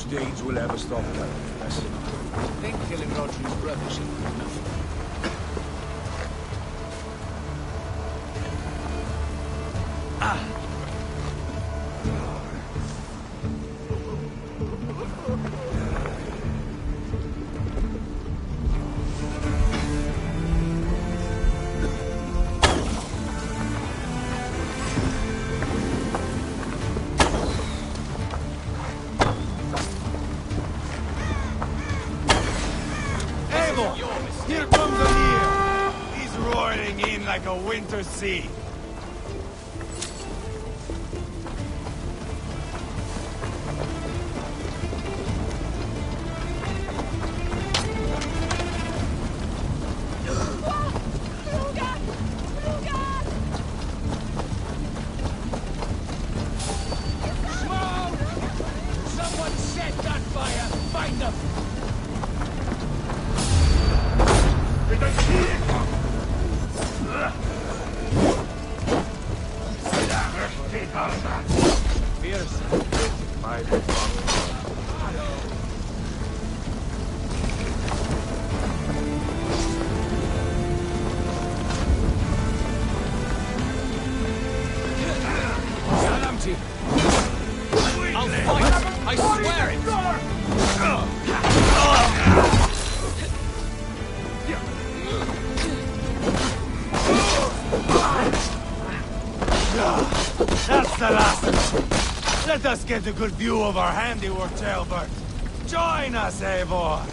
N: whose deeds will ever stop killing us.
R: I think killing Rodri's brother should be enough.
B: Eivor! Here comes Anir! He's roaring in like a winter sea.
R: Someone set that fire! Find them!
I: I'll fight! I swear it!
B: That's the last of it. Let us get a good view of our handiwork, Jailbird. Join us, Eivor!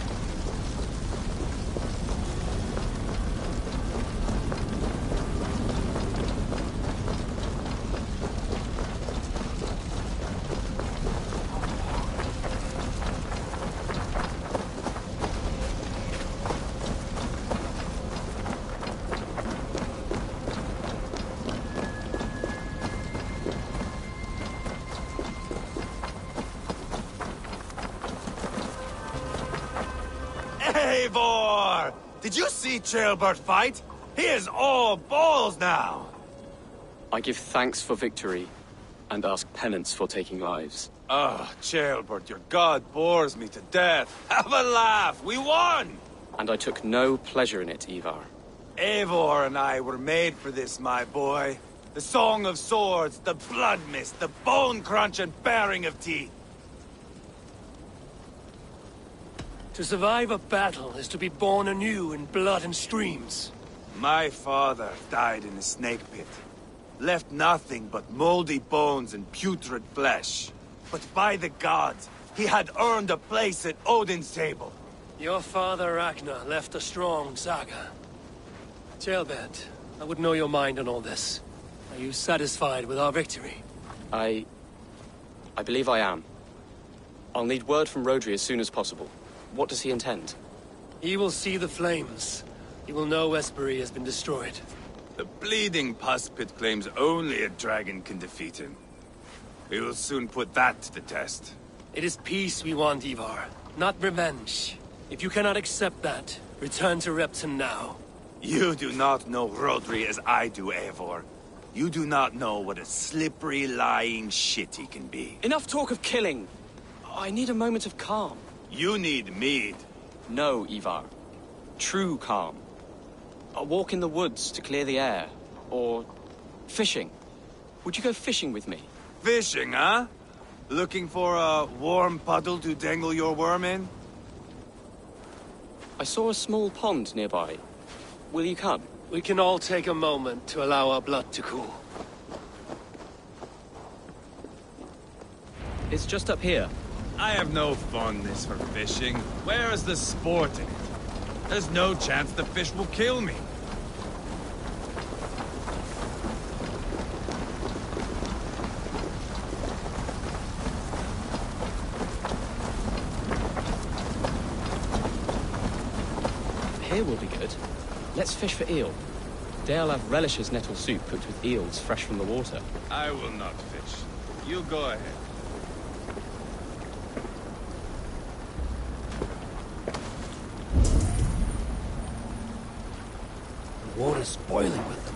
B: Eivor! Did you see Jailbird fight? He is all balls now!
I: I give thanks for victory, and ask penance for taking lives.
B: Oh, Jailbird, your god bores me to death. Have a laugh! We won!
I: And I took no pleasure in it, Eivor.
B: Eivor and I were made for this, my boy. The song of swords, the blood mist, the bone crunch and baring of teeth.
E: To survive a battle is to be born anew in blood and streams.
B: My father died in a snake pit. Left nothing but moldy bones and putrid flesh. But by the gods, he had earned a place at Odin's table.
E: Your father Ragnar left a strong saga. Jailbird, I would know your mind on all this. Are you satisfied with our victory?
I: I believe I am. I'll need word from Rodri as soon as possible. What does he intend?
E: He will see the flames. He will know Espery has been destroyed.
B: The bleeding pus pit claims only a dragon can defeat him. We will soon put that to the test.
E: It is peace we want, Eivor, not revenge. If you cannot accept that, return to Repton now.
B: You do not know Rodri as I do, Eivor. You do not know what a slippery, lying shit he can be.
I: Enough talk of killing! I need a moment of calm.
B: You need mead.
I: No, Eivor. True calm. A walk in the woods to clear the air. Or fishing. Would you go fishing with me?
B: Fishing, huh? Looking for a warm puddle to dangle your worm in?
I: I saw a small pond nearby. Will you come?
E: We can all take a moment to allow our blood to cool.
I: It's just up here.
B: I have no fondness for fishing. Where is the sport in it? There's no chance the fish will kill me.
I: Here will be good. Let's fish for eel. Dealav relishes nettle soup cooked with eels fresh from the water.
B: I will not fish. You go ahead.
E: The water's boiling with them.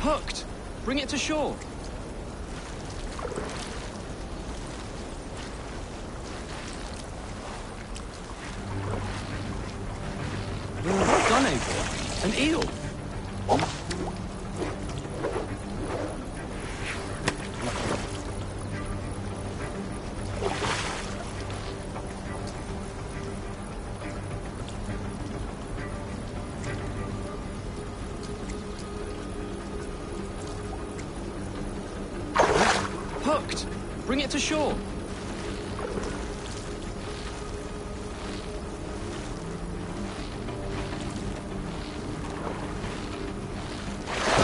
I: Hooked! Bring it to shore! Well done, Eivor. An eel! Hooked! Bring it to shore!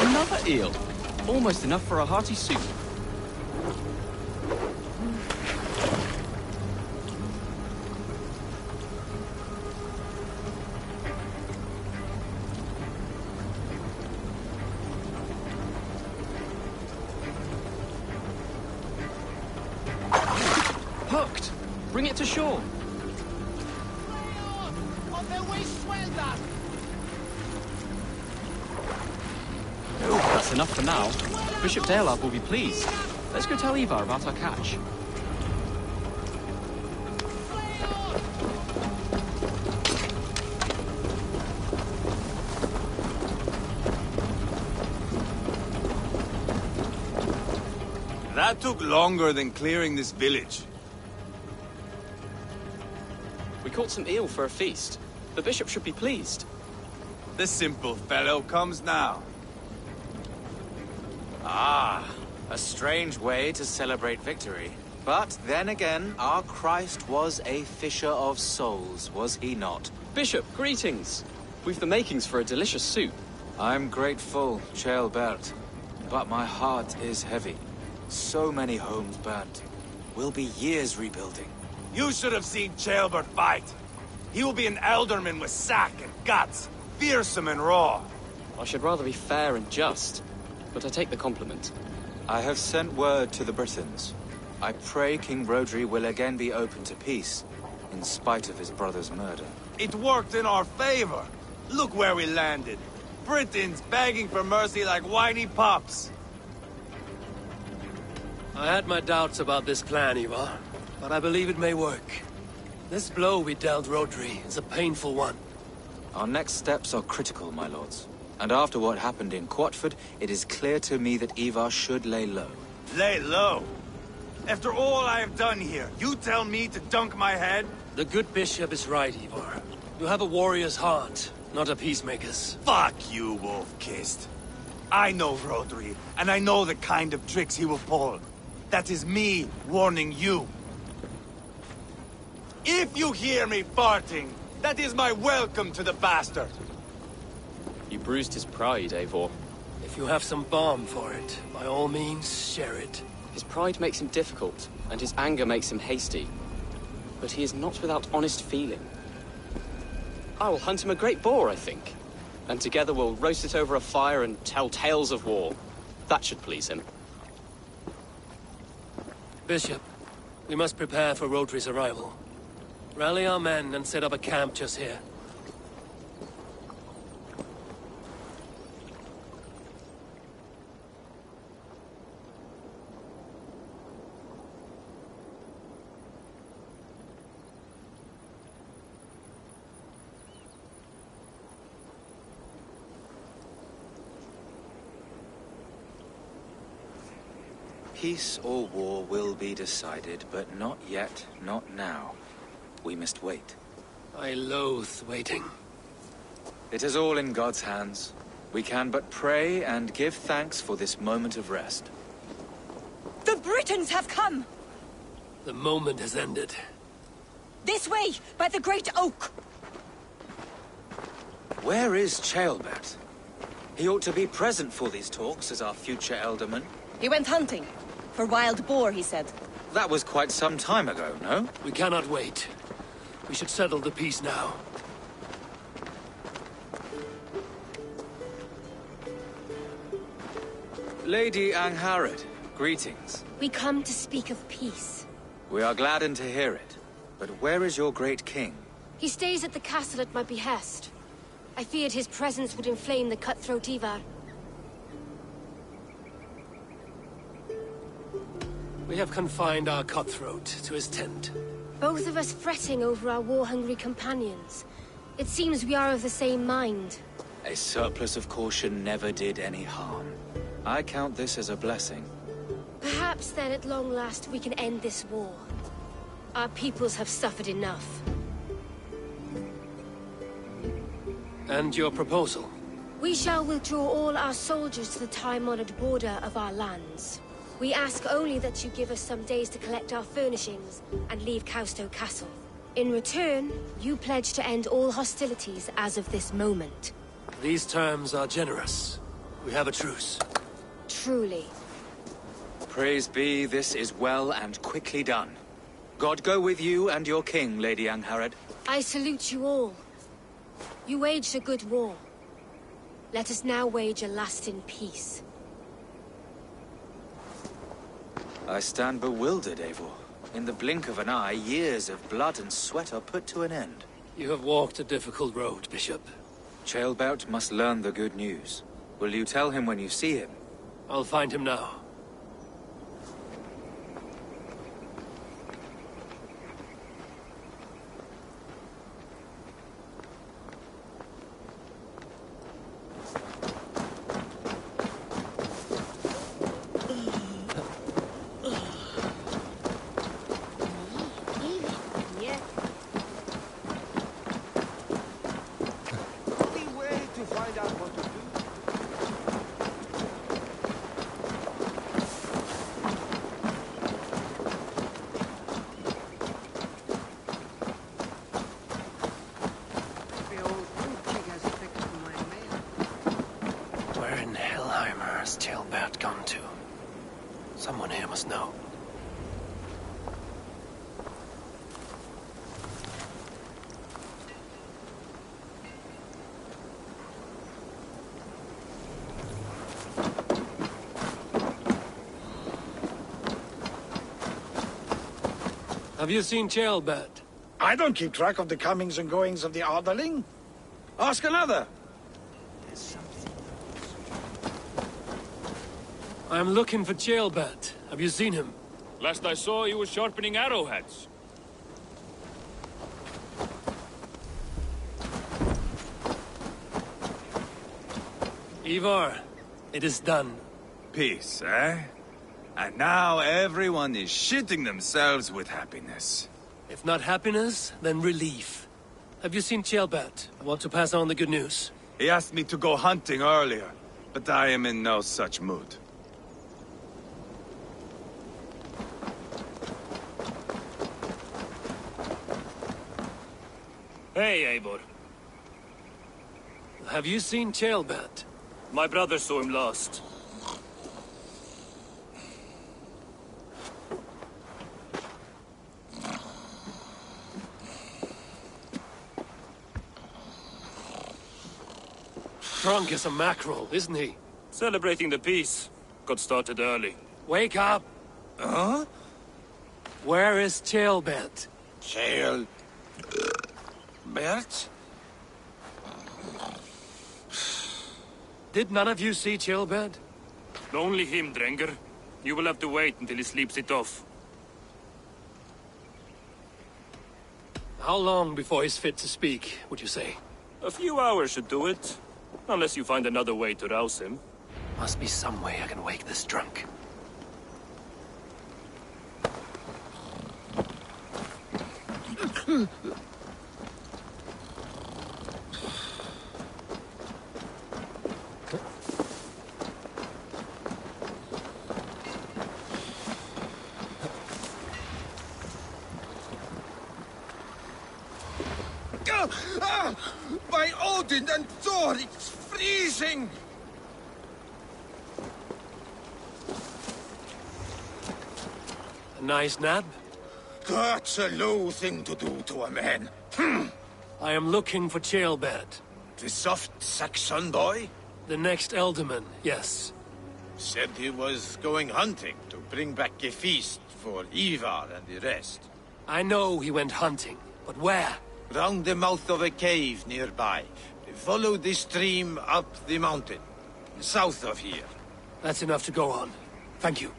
I: Another eel! Almost enough for a hearty soup. Hooked! Bring it to shore!
A: On the way swelter!
I: That's enough for now. Bishop Dalab will be pleased. Let's go tell Eivor about our catch.
B: That took longer than clearing this village.
I: We caught some eel for a feast. The bishop should be pleased.
B: The simple fellow comes now.
L: Ah, a strange way to celebrate victory. But then again, our Christ was a fisher of souls, was he not?
I: Bishop, greetings. We've the makings for a delicious soup.
L: I'm grateful, Ceolbert, but my heart is heavy. So many homes burnt. We'll be years rebuilding.
B: You should have seen Ceolbert fight. He will be an alderman with sack and guts, fearsome and raw.
I: I should rather be fair and just, but I take the compliment.
L: I have sent word to the Britons. I pray King Rodri will again be open to peace, in spite of his brother's murder.
B: It worked in our favor. Look where we landed. Britons begging for mercy like whiny pups.
E: I had my doubts about this plan, Eivor, but I believe it may work. This blow we dealt Rodri is a painful one.
L: Our next steps are critical, my lords. And after what happened in Quatford, it is clear to me that Eivor should lay low.
B: Lay low? After all I have done here, you tell me to dunk my head?
E: The good bishop is right, Eivor. You have a warrior's heart, not a peacemaker's.
B: Fuck you, wolf-kissed. I know Rodri, and I know the kind of tricks he will pull. That is me warning you. If you hear me farting, that is my welcome to the bastard.
I: You bruised his pride, Eivor.
E: If you have some balm for it, by all means, share it.
I: His pride makes him difficult, and his anger makes him hasty. But he is not without honest feeling. I will hunt him a great boar, I think. And together we'll roast it over a fire and tell tales of war. That should please him.
E: Bishop, we must prepare for Rodri's arrival. Rally our men and set up a camp just here.
L: Peace or war will be decided, but not yet, not now. We must wait.
E: I loathe waiting.
L: It is all in God's hands. We can but pray and give thanks for this moment of rest.
G: The Britons have come!
E: The moment has ended.
G: This way, by the Great Oak!
L: Where is Ceolbert? He ought to be present for these talks as our future elderman.
G: He went hunting. For wild boar, he said.
L: That was quite some time ago, no?
E: We cannot wait. We should settle the peace now.
L: Lady Angharad, greetings.
M: We come to speak of peace.
L: We are gladdened to hear it. But where is your great king?
M: He stays at the castle at my behest. I feared his presence would inflame the cutthroat Eivor.
E: We have confined our cutthroat to his tent.
M: Both of us fretting over our war-hungry companions. It seems we are of the same mind.
L: A surplus of caution never did any harm. I count this as a blessing.
M: Perhaps then at long last we can end this war. Our peoples have suffered enough.
E: And your proposal?
M: We shall withdraw all our soldiers to the time-honored border of our lands. We ask only that you give us some days to collect our furnishings and leave Causto Castle. In return, you pledge to end all hostilities as of this moment.
E: These terms are generous. We have a truce.
M: Truly.
L: Praise be, this is well and quickly done. God go with you and your king, Lady Angharad.
M: I salute you all. You waged a good war. Let us now wage a lasting peace.
L: I stand bewildered, Eivor. In the blink of an eye, years of blood and sweat are put to an end.
E: You have walked a difficult road, Bishop.
L: Ceolbert must learn the good news. Will you tell him when you see him?
E: I'll find him now. Someone here must know. Have you seen Ceolbert?
N: I don't keep track of the comings and goings of the Arderling. Ask another.
E: I'm looking for Ceolbert. Have you seen him?
C: Last I saw, he was sharpening arrowheads.
E: Eivor, it is done.
B: Peace, eh? And now everyone is shitting themselves with happiness.
E: If not happiness, then relief. Have you seen Ceolbert? I want to pass on the good news.
B: He asked me to go hunting earlier, but I am in no such mood.
C: Hey, Eivor.
E: Have you seen Ceolbert?
C: My brother saw him last.
E: Drunk as a mackerel, isn't he?
C: Celebrating the peace. Got started early.
E: Wake up!
B: Huh?
E: Where is Ceolbert?
B: Bert?
E: Did none of you see Ceolbert?
C: Only him, Drenger. You will have to wait until he sleeps it off.
E: How long before he's fit to speak, would you say?
C: A few hours should do it. Unless you find another way to rouse him.
E: Must be some way I can wake this drunk.
A: By Odin and Thor, it's freezing!
E: A nice nap?
A: That's a low thing to do to a man.
E: I am looking for Ceolbert.
A: The soft Saxon boy?
E: The next Elderman, yes.
A: Said he was going hunting to bring back a feast for Eivor and the rest.
E: I know he went hunting, but where?
A: Round the mouth of a cave nearby. Follow the stream up the mountain. South of here.
E: That's enough to go on. Thank you.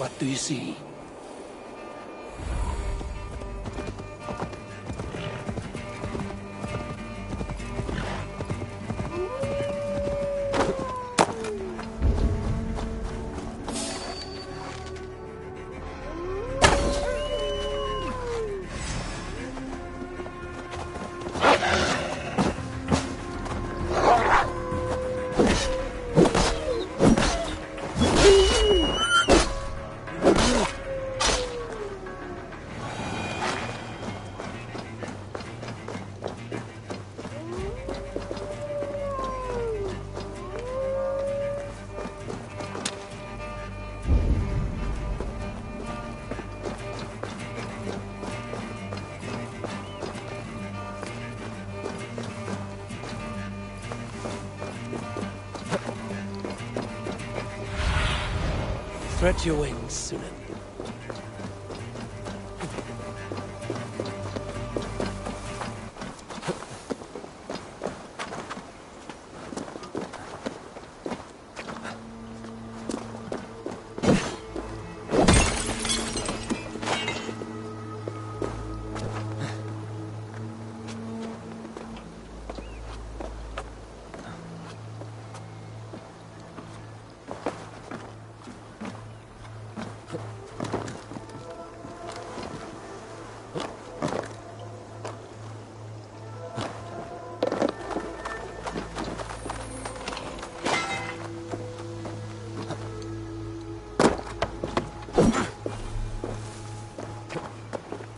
E: What do you see? Spread your wings, Sunan.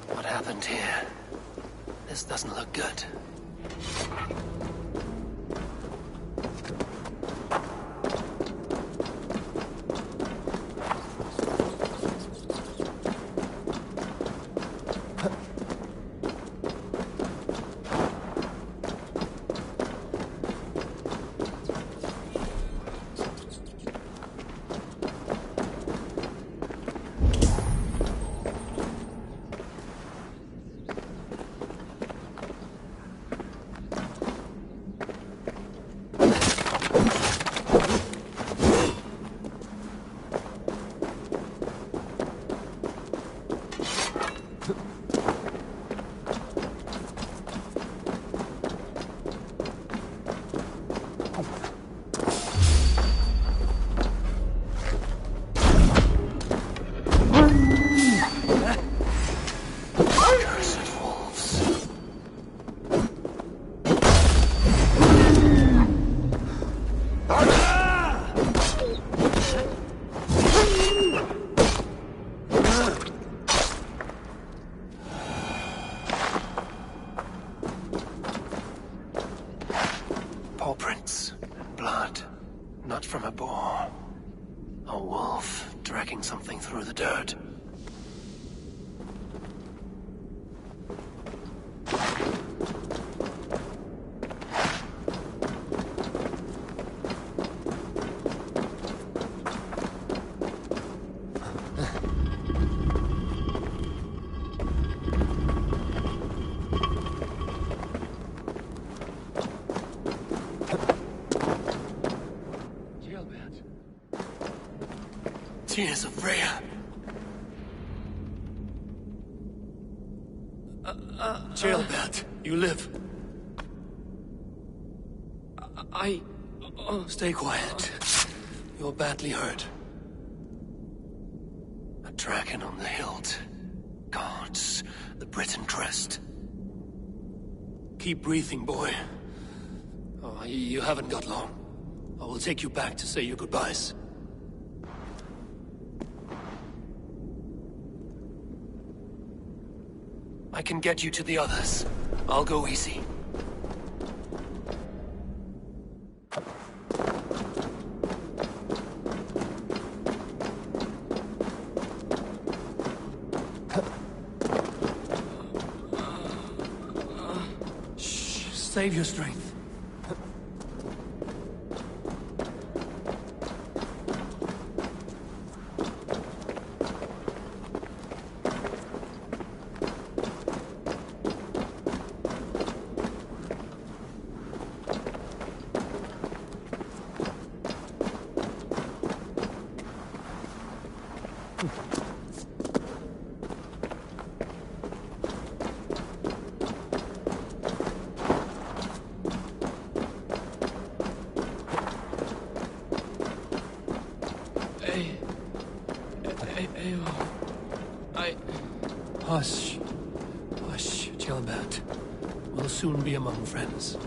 E: What happened here? This doesn't look good. Paw prints, blood, not from a boar. A wolf dragging something through the dirt. Tears of Freya. Jailbird, you live. Stay quiet. You're badly hurt. A dragon on the hilt. Guards the Britain crest. Keep breathing, boy. Oh, you haven't got long. I will take you back to say your goodbyes. I can get you to the others. I'll go easy. Shh, save your strength. Eivor. Hush. Hush, Gilbert. We'll soon be among friends.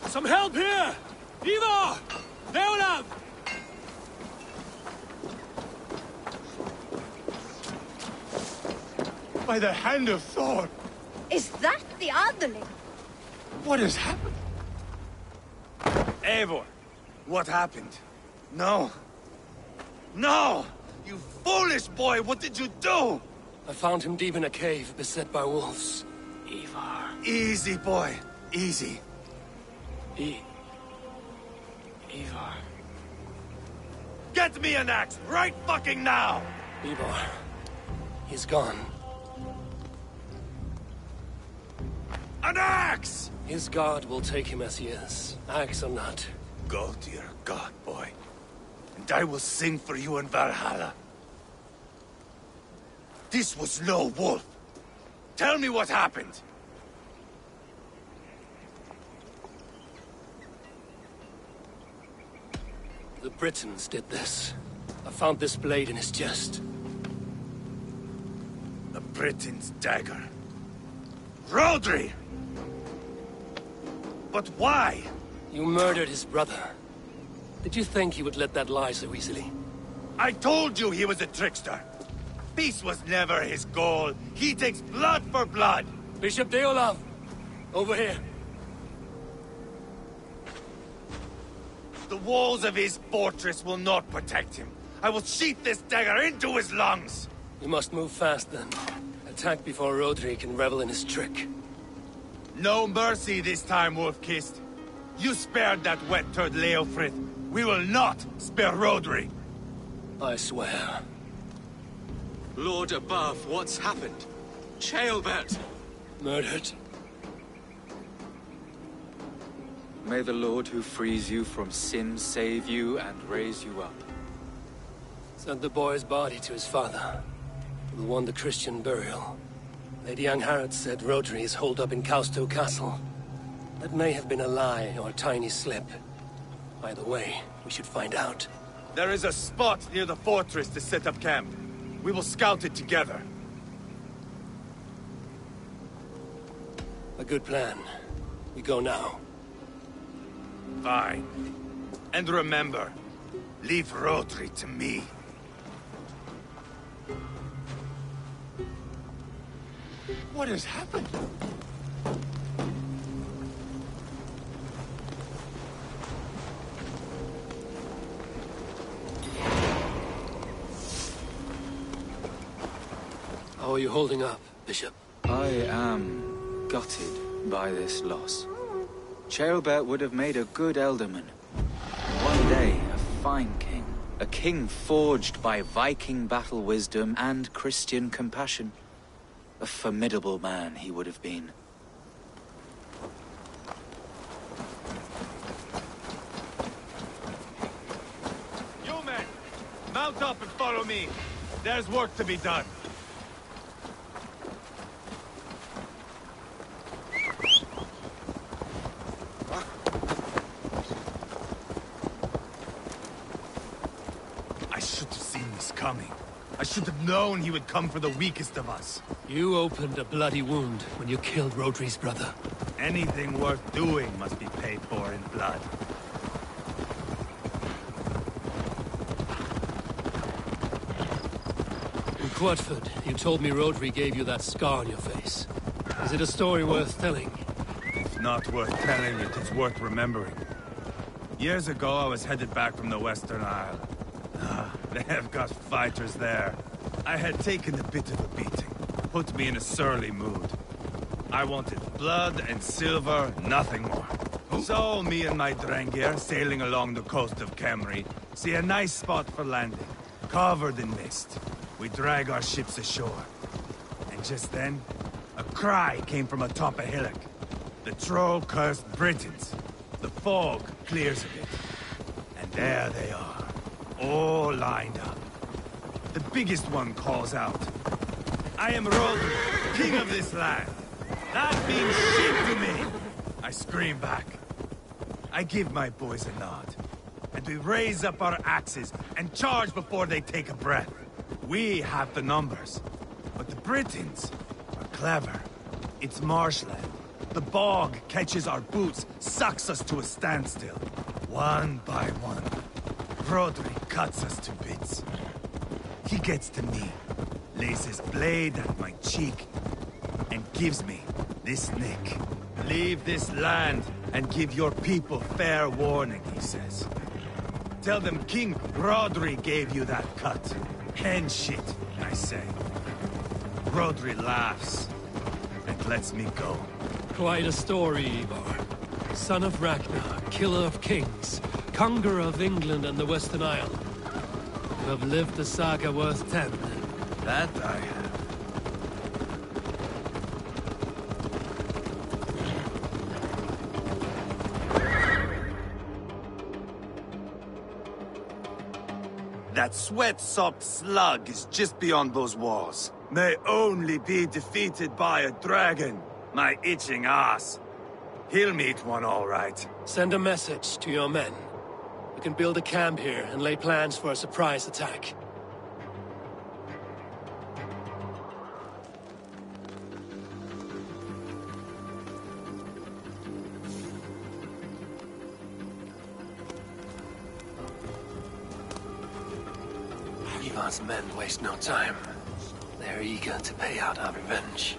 E: Some help here! Eivor! Leolav!
A: By the hand of Thor!
D: Is that the underling?
A: What has happened?
B: Eivor, what happened? No. No! You foolish boy, what did you do?
E: I found him deep in a cave, beset by wolves.
B: Eivor. Easy, boy. Easy.
E: Eivor.
B: Get me an axe, right fucking now!
E: Eivor. He's gone.
B: An axe!
E: His god will take him as he is, axe or not.
B: Go to your god, boy. And I will sing for you in Valhalla. This was no wolf. Tell me what happened.
E: The Britons did this. I found this blade in his chest.
B: The Britons' dagger. Rodri! But why?
E: You murdered his brother. Did you think he would let that lie so easily?
B: I told you he was a trickster. Peace was never his goal. He takes blood for blood.
E: Bishop Deolav! Over here.
B: The walls of his fortress will not protect him. I will sheath this dagger into his lungs.
E: You must move fast then. Attack before Rodri can revel in his trick.
B: No mercy this time, Wolf-Kissed. You spared that wet turd Leofrith. We will not spare Rodri.
E: I swear.
L: Lord above, what's happened? Ceolbert!
E: Murdered.
L: May the Lord who frees you from sin save you and raise you up.
E: Sent the boy's body to his father. We'll want the Christian burial. Lady Angharad said Rodri is holed up in Causto Castle. That may have been a lie or a tiny slip. Either way, we should find out.
B: There is a spot near the fortress to set up camp. We will scout it together.
E: A good plan. We go now.
B: Fine. And remember, leave Rodri to me.
A: What has happened?
E: How are you holding up, Bishop?
L: I am gutted by this loss. Ceolbert would have made a good ealdorman. One day, a fine king. A king forged by Viking battle wisdom and Christian compassion. A formidable man he would have been.
B: You men, mount up and follow me. There's work to be done. coming. I should have known he would come for the weakest of us.
E: You opened a bloody wound when you killed Rodri's brother.
B: Anything worth doing must be paid for in blood.
E: In Quadford, you told me Rodri gave you that scar on your face. Is it a story worth telling?
B: If not worth telling, it is worth remembering. Years ago, I was headed back from the Western Isle. They have got fighters there. I had taken a bit of a beating. Put me in a surly mood. I wanted blood and silver, nothing more. So, me and my Drengir, sailing along the coast of Kemri, see a nice spot for landing, covered in mist. We drag our ships ashore. And just then, a cry came from atop a hillock. The troll-cursed Britons. The fog clears a bit. And there they are, all lined up. The biggest one calls out, "I am Rodri, king of this land. That means shit to me!" I scream back. I give my boys a nod. And we raise up our axes and charge before they take a breath. We have the numbers. But the Britons are clever. It's marshland. The bog catches our boots, sucks us to a standstill. One by one, Rodri cuts us to bits. He gets to me, lays his blade at my cheek, and gives me this nick. Leave this land and give your people fair warning, he says. Tell them King Rodri gave you that cut. Hen shit, I say. Rodri laughs and lets me go.
E: Quite a story, Eivor. Son of Ragnar, killer of kings, conqueror of England and the Western Isle. You have lived a saga worth 10.
B: That I have. That sweat-sopped slug is just beyond those walls. May only be defeated by a dragon. My itching ass. He'll meet one all right.
E: Send a message to your men. We can build a camp here and lay plans for a surprise attack. Eivor's men waste no time. They're eager to pay out our revenge.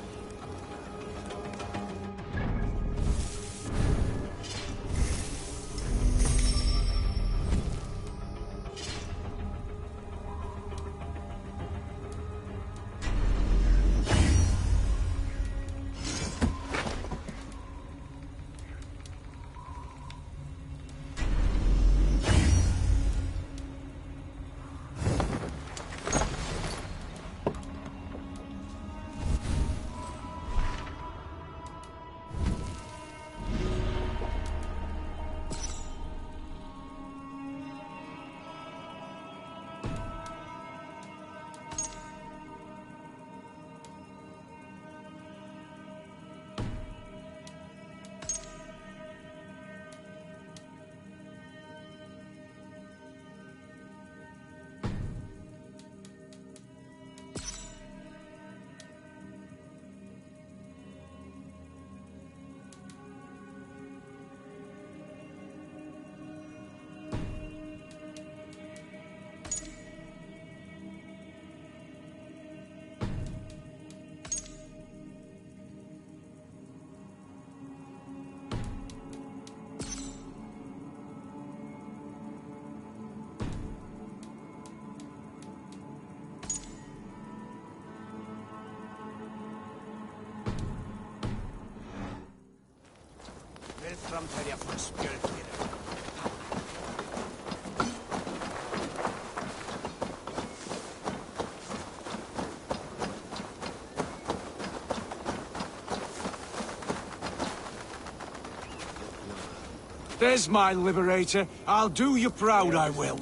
R: There's my liberator. I'll do you proud, I will.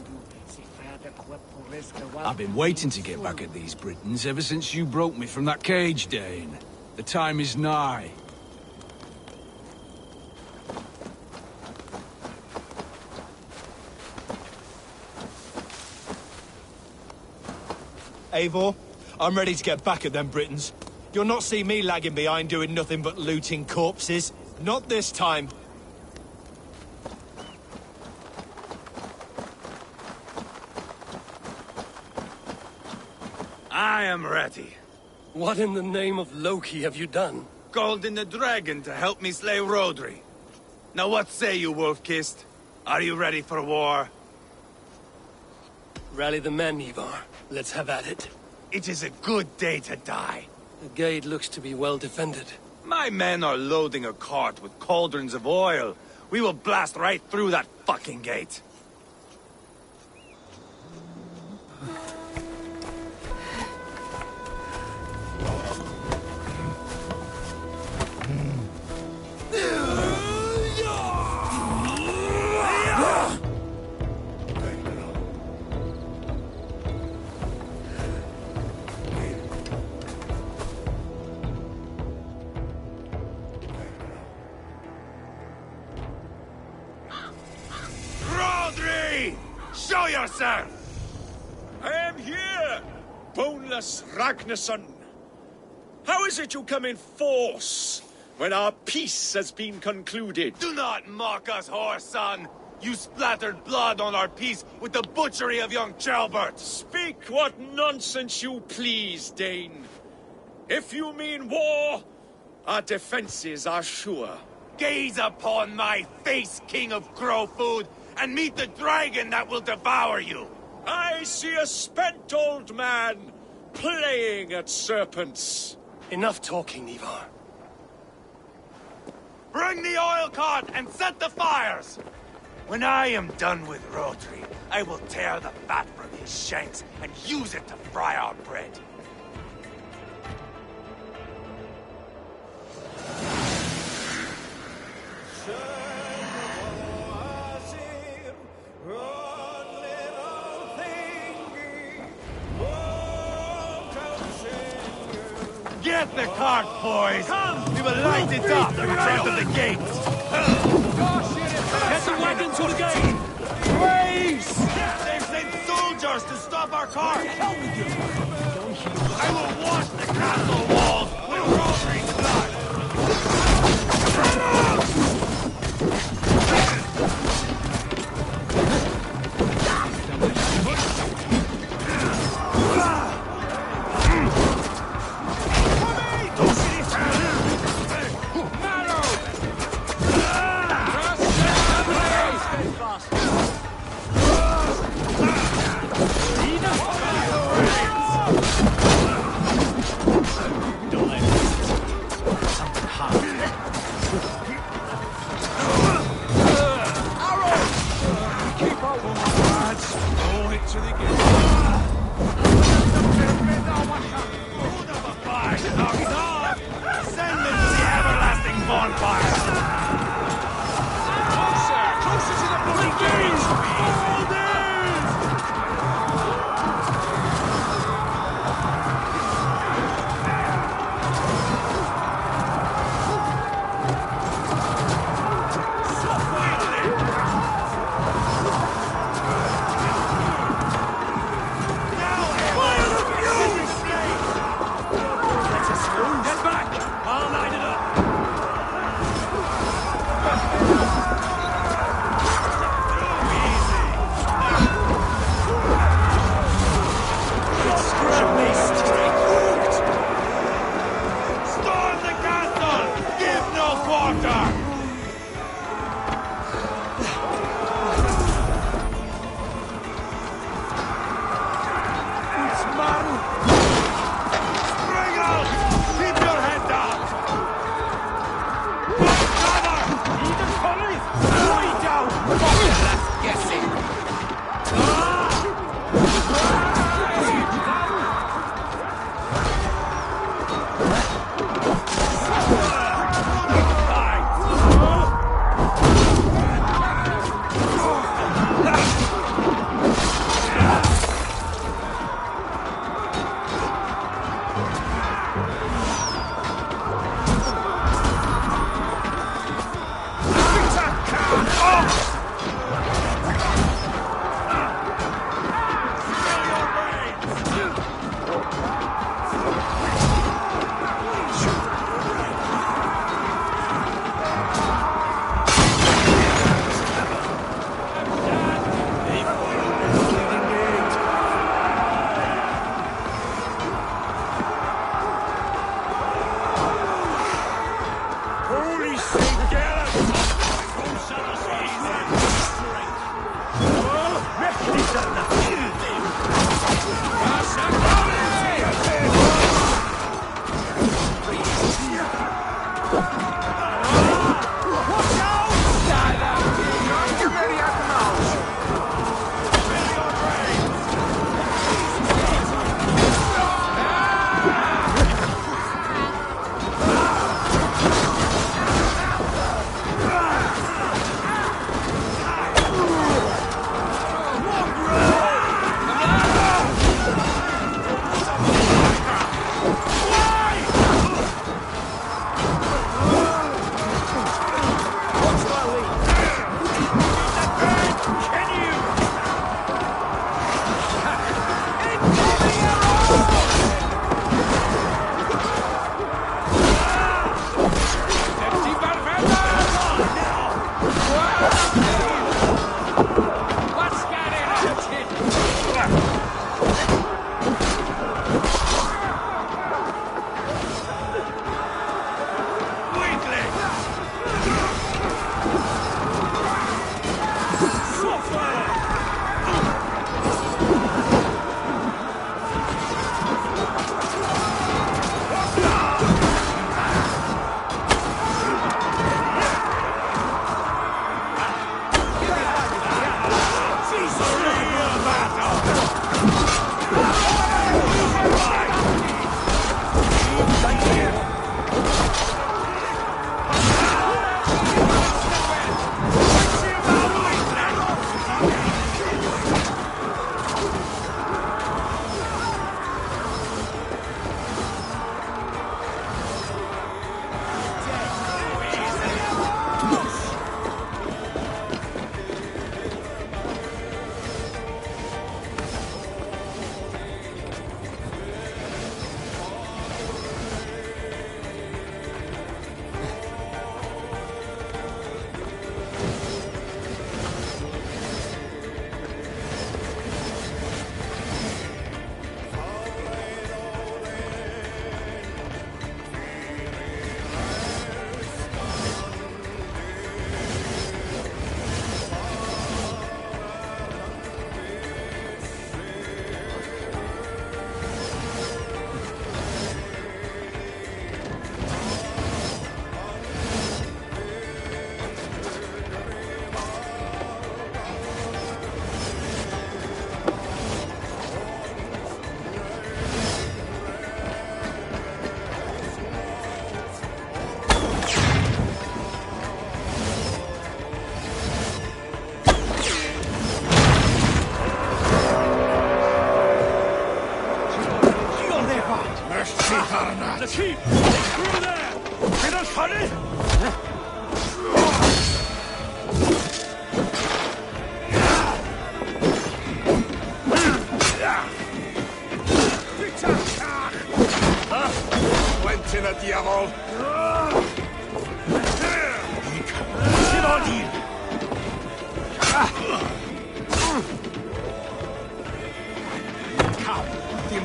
R: I've been waiting to get back at these Britons ever since you broke me from that cage, Dane. The time is nigh.
S: Eivor, I'm ready to get back at them Britons. You'll not see me lagging behind doing nothing but looting corpses. Not this time.
B: I am ready.
E: What in the name of Loki have you done?
B: Called in the dragon to help me slay Rodri. Now what say you, Wolf-Kissed? Are you ready for war?
E: Rally the men, Eivor. Let's have at it.
B: It is a good day to die.
E: The gate looks to be well defended.
B: My men are loading a cart with cauldrons of oil. We will blast right through that fucking gate. Show yourself!
J: I am here, boneless Ragnarsson. How is it you come in force when our peace has been concluded?
B: Do not mock us, whore son! You splattered blood on our peace with the butchery of young Chalbert!
J: Speak what nonsense you please, Dane. If you mean war, our defenses are sure.
B: Gaze upon my face, king of crow food, and meet the dragon that will devour you!
J: I see a spent old man playing at serpents.
E: Enough talking, Eivor.
B: Bring the oil cart and set the fires! When I am done with Rodri, I will tear the fat from his shanks and use it to fry our bread. Get the cart, boys! Come! We will light it up in front of the gate!
E: Get the wagon to the gate!
B: Please! They've sent soldiers to stop our cart! Help me, I will wash the castle walls with Rodri's blood!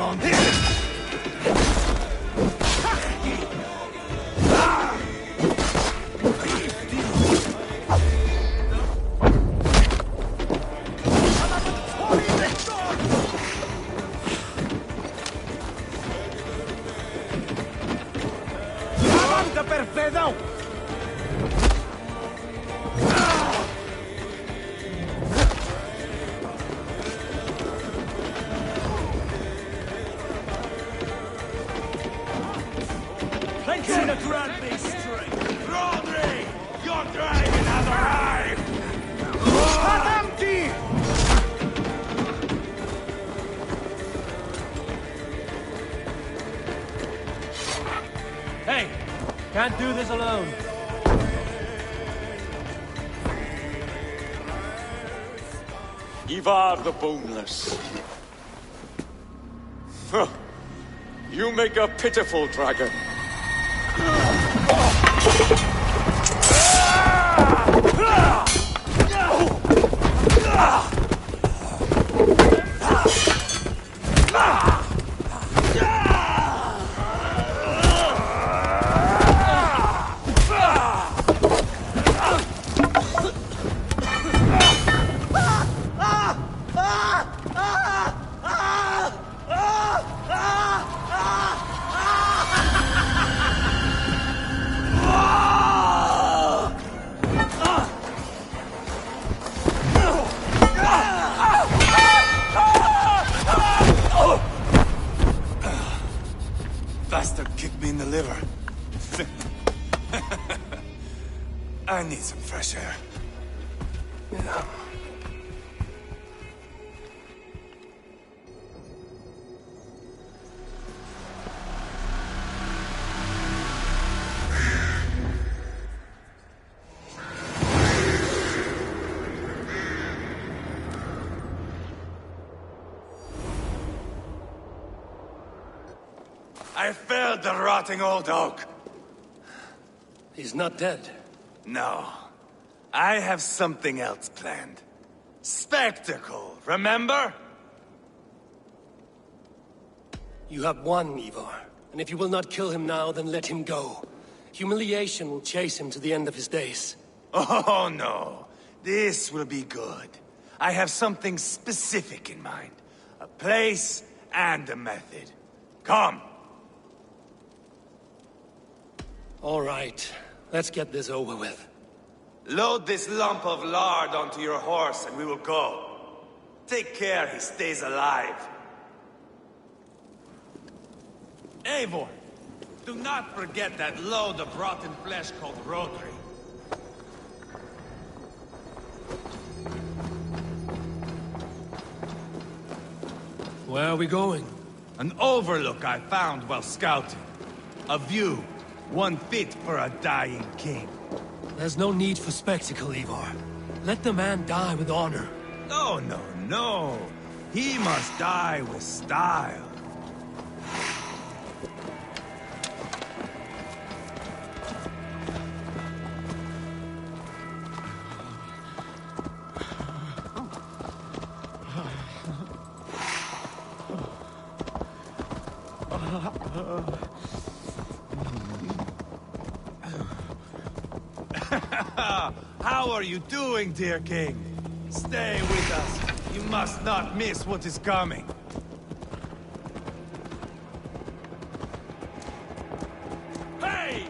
B: on.
C: ¡Avanza, Percedo!
B: Get a grand big straight! Rodri! Your dragon has arrived!
C: ¡Adelante!
E: Hey! Can't do this alone.
J: Eivor the Boneless. Huh. You make a pitiful dragon.
B: Bastard kicked me in the liver. I need some fresh air. Yeah. I felled the rotting old oak.
E: He's not dead.
B: No. I have something else planned. Spectacle, remember?
E: You have won, Eivor. And if you will not kill him now, then let him go. Humiliation will chase him to the end of his days.
B: Oh, no. This will be good. I have something specific in mind. A place and a method. Come.
E: All right. Let's get this over with.
B: Load this lump of lard onto your horse and we will go. Take care he stays alive. Eivor, do not forget that load of rotten flesh called Rodri.
E: Where are we going?
B: An overlook I found while scouting. A view, one fit for a dying king.
E: There's no need for spectacle, Eivor. Let the man die with honor.
B: No, no, no. He must die with style. How are you doing, dear king? Stay with us. You must not miss what is coming. Hey!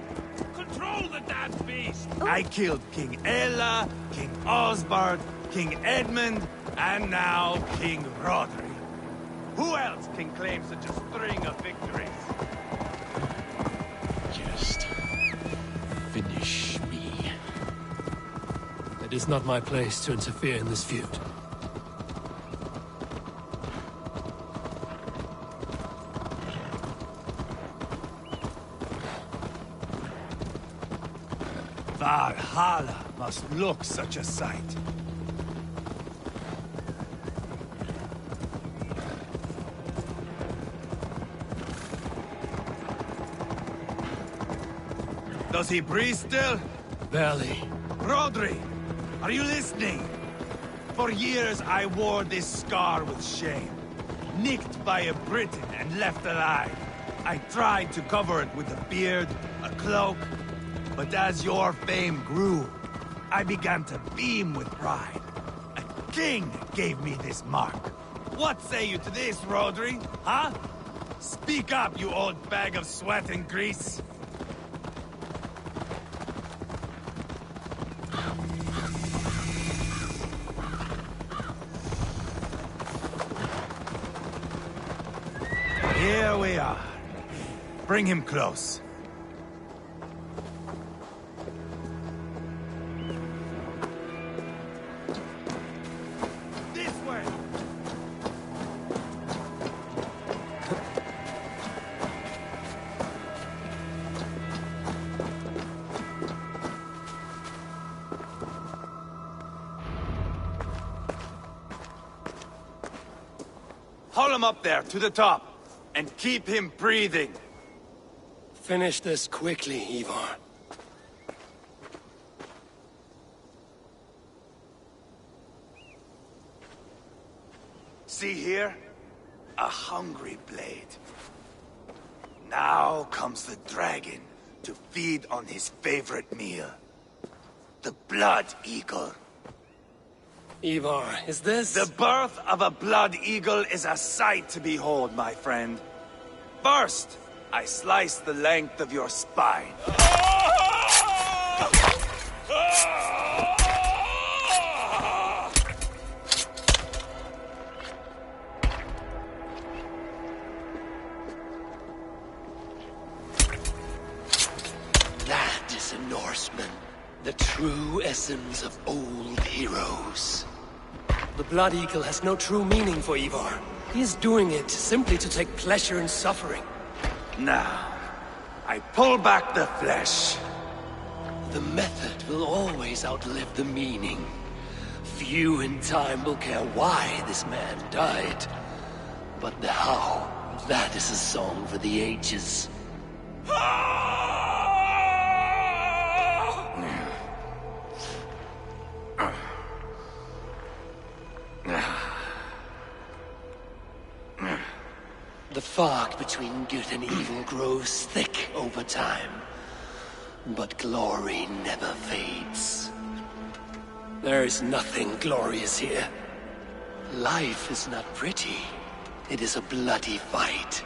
B: Control the damn beast! I killed King Ella, King Osbert, King Edmund, and now King Rodri. Who else can claim such a string of victories?
A: Just finish me.
E: It is not my place to interfere in this feud.
B: Valhalla must look such a sight. Does he breathe still?
E: Barely.
B: Rodri, are you listening? For years I wore this scar with shame. nicked by a Briton and left alive. I tried to cover it with a beard, a cloak, but as your fame grew, I began to beam with pride. A king gave me this mark. What say you to this, Rodri? Huh? Speak up, you old bag of sweat and grease. Here we are. Bring him close. This way! Haul him up there, to the top. And keep him breathing.
E: Finish this quickly, Eivor.
B: See here? A hungry blade. Now comes the dragon to feed on his favorite meal. The blood eagle.
E: Eivor, is this...
B: The birth of a blood eagle is a sight to behold, my friend. First, I slice the length of your spine.
E: That is a Norseman. The true essence of old heroes. The Blood Eagle has no true meaning for Eivor. He is doing it simply to take pleasure in suffering.
B: Now, I pull back the flesh.
E: The method will always outlive the meaning. Few in time will care why this man died. But the how, that is a song for the ages. The fog between good and evil grows thick over time. But glory never fades. There is nothing glorious here. Life is not pretty. It is a bloody fight.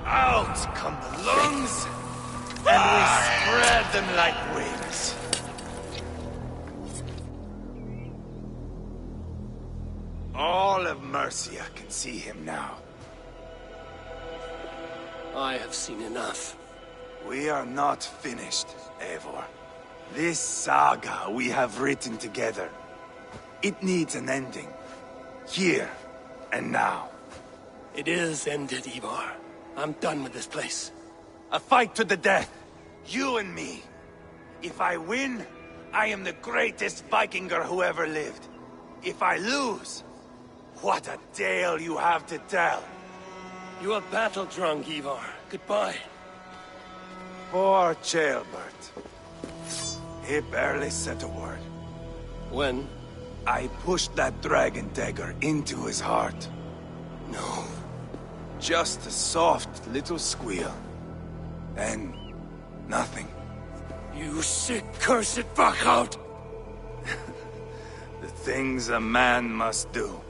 B: Out come the lungs, and we spread them like wings. All of Mercia can see him now.
E: I have seen enough.
B: We are not finished, Eivor. This saga we have written together, it needs an ending. Here and now.
E: It is ended, Eivor. I'm done with this place.
B: A fight to the death. You and me. If I win, I am the greatest Vikinger who ever lived. If I lose, what a tale you have to tell.
E: You are battle-drunk, Eivor. Goodbye.
B: Poor Ceolbert. He barely said a word.
E: When?
B: I pushed that dragon dagger into his heart.
E: No.
B: Just a soft little squeal. And nothing.
E: You sick, cursed fuck-out!
B: The things a man must do.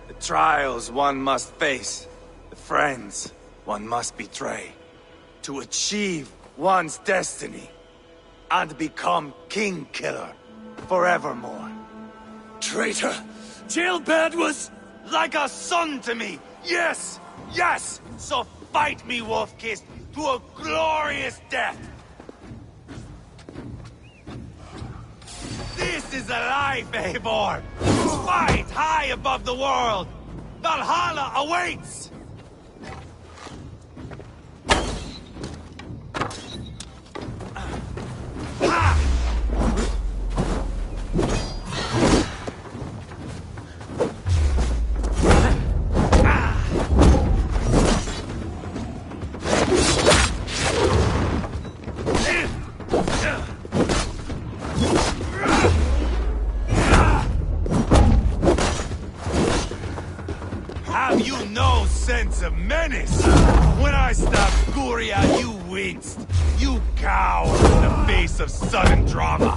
B: The trials one must face. The friends one must betray. To achieve one's destiny. And become king killer forevermore.
E: Traitor! Ceolbert was...
B: like a son to me! Yes! Yes! So fight me, Wolf-Kissed, to a glorious death! This is a life, Eivor! Fight high above the world! Valhalla awaits! sense of menace. When I stabbed Guria, you winced. You cowered in the face of sudden drama.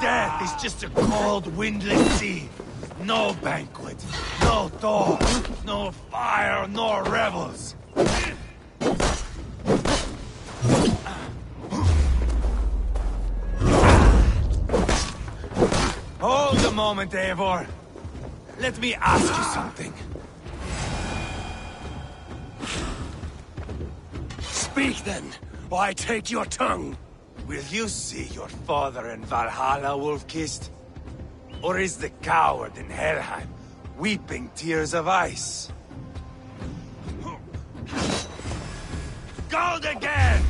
B: Death is just a cold, windless sea. No banquet, no door, no fire, no revels. Hold a moment, Eivor. Let me ask you something.
E: Speak then, or I take your tongue.
B: Will you see your father in Valhalla wolf-kissed? Or is the coward in Helheim weeping tears of ice? Gold again!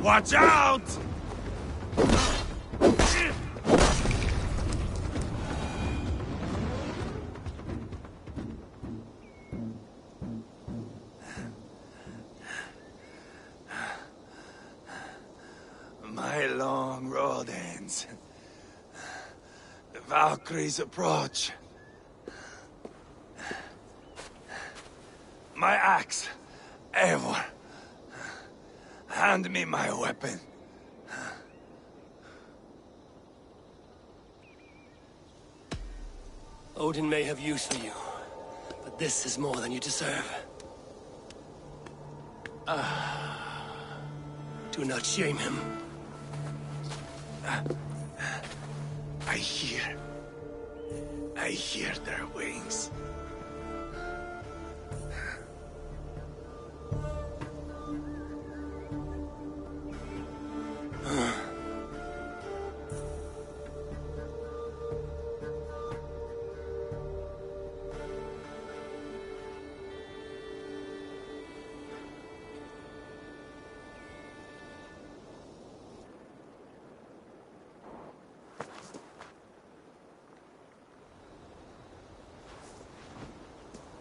B: Watch out! My long road ends. The Valkyries approach. My axe, Eivor. Hand me my weapon.
E: Odin may have use for you, but this is more than you deserve. Do not shame him.
B: I hear their wings.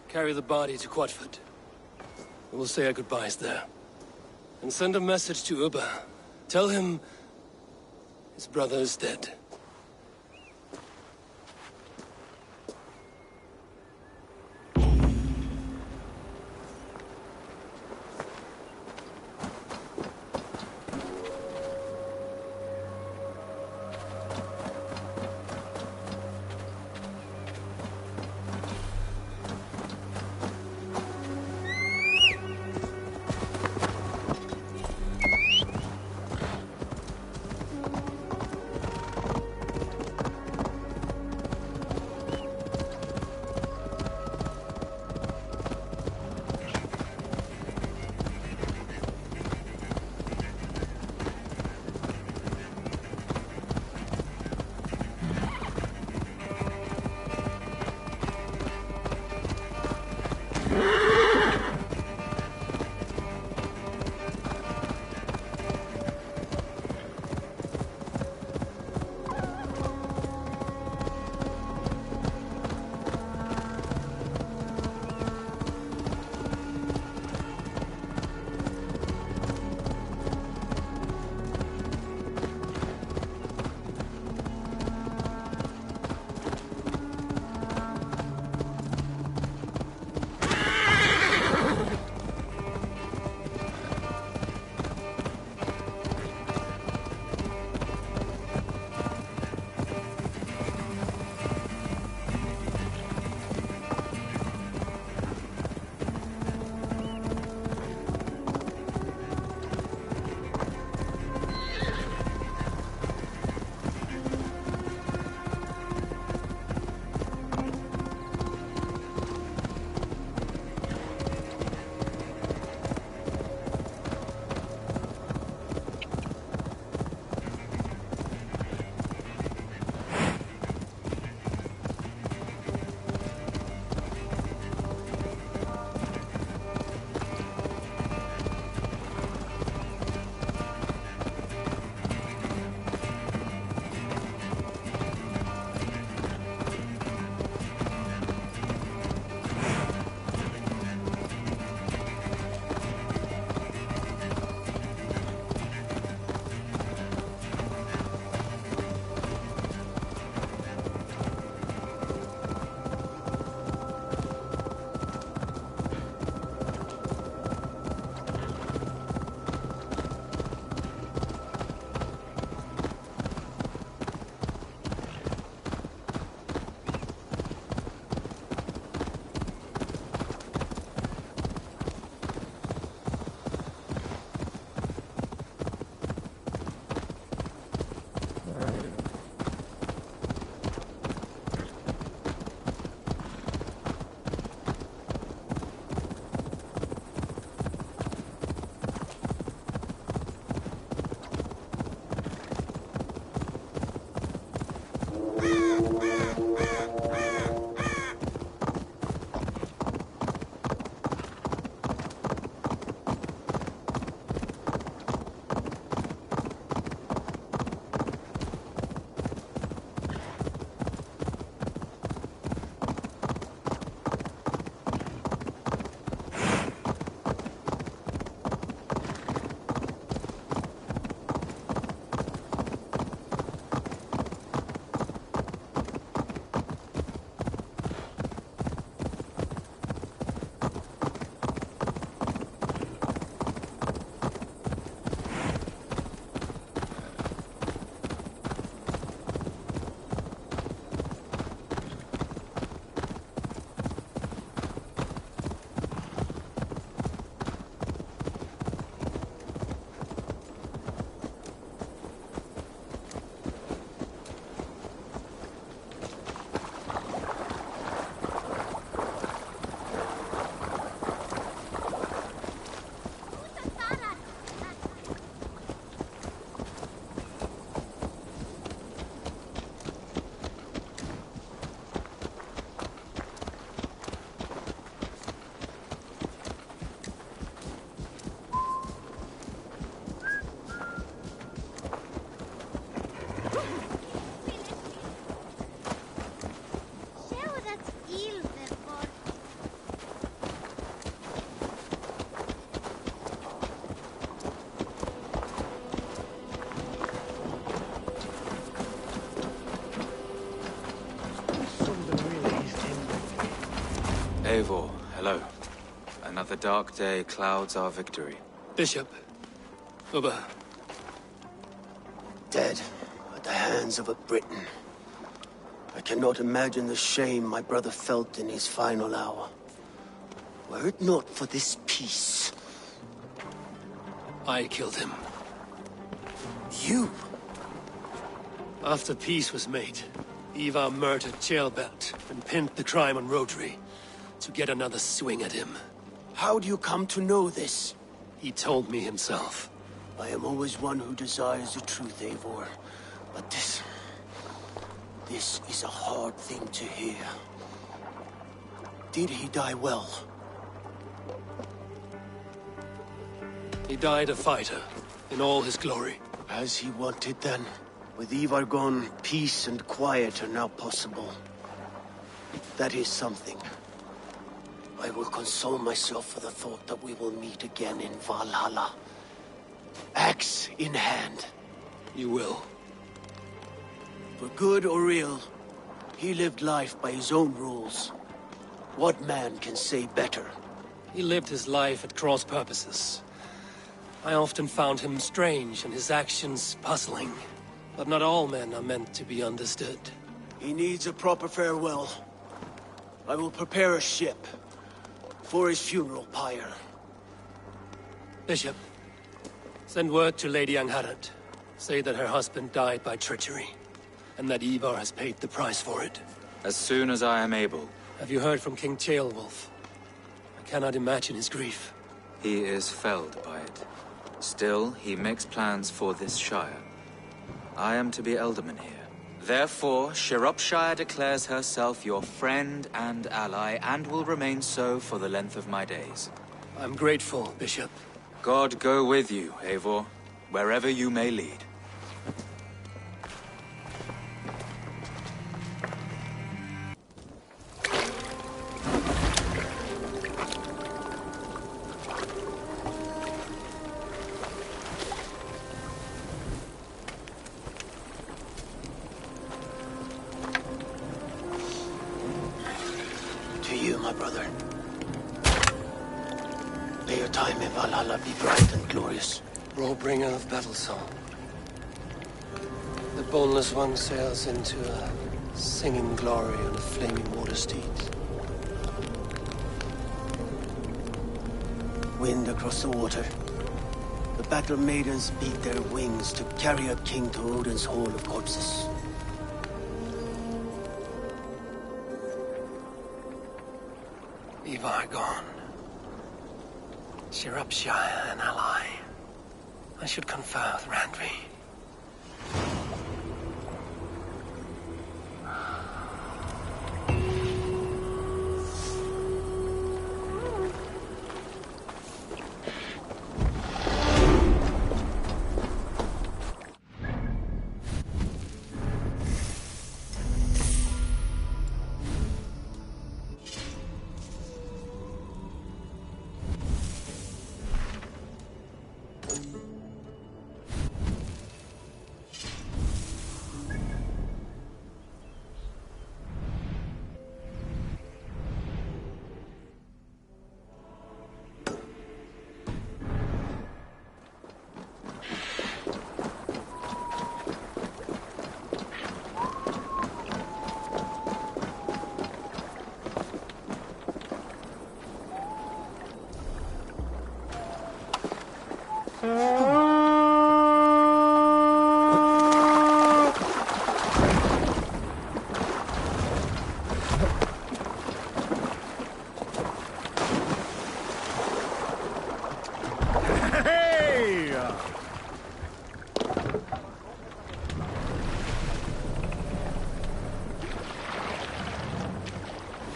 E: Carry the body to Quatford. We'll say our goodbyes there. And send a message to Uba. Tell him his brother is dead.
L: Eivor, hello. Another dark day clouds our victory.
E: Bishop. Uber.
T: Dead at the hands of a Briton. I cannot imagine the shame my brother felt in his final hour. Were it not for this peace.
E: I killed him.
T: You?
E: After peace was made, Eivor murdered Jailbelt and pinned the crime on Rotary to get another swing at him.
T: How do you come to know this?
E: He told me himself.
T: I am always one who desires the truth, Eivor. But this is a hard thing to hear. Did he die well?
E: He died a fighter, in all his glory.
T: As he wanted then. With Eivor gone, peace and quiet are now possible. That is something. I will console myself for the thought that we will meet again in Valhalla. Axe in hand.
E: You will.
T: For good or ill, he lived life by his own rules. What man can say better?
E: He lived his life at cross purposes. I often found him strange and his actions puzzling. But not all men are meant to be understood.
T: He needs a proper farewell. I will prepare a ship for his funeral pyre.
E: Bishop, send word to Lady Angharad. Say that her husband died by treachery, and that Eivor has paid the price for it.
L: As soon as I am able.
E: Have you heard from King Ceolwulf? I cannot imagine his grief.
L: He is felled by it. Still, he makes plans for this shire. I am to be Elderman here. Therefore, Shropshire declares herself your friend and ally, and will remain so for the length of my days.
E: I'm grateful, Bishop.
L: God go with you, Eivor, wherever you may lead.
T: To you, my brother. May your time in Valhalla be bright and glorious.
E: Rollbringer of battle song. The boneless one sails into a singing glory on a flaming water steed.
T: Wind across the water. The battle maidens beat their wings to carry a king to Odin's hall of corpses.
E: Eivor gone. Shropshire an ally. I should confer with Randvi.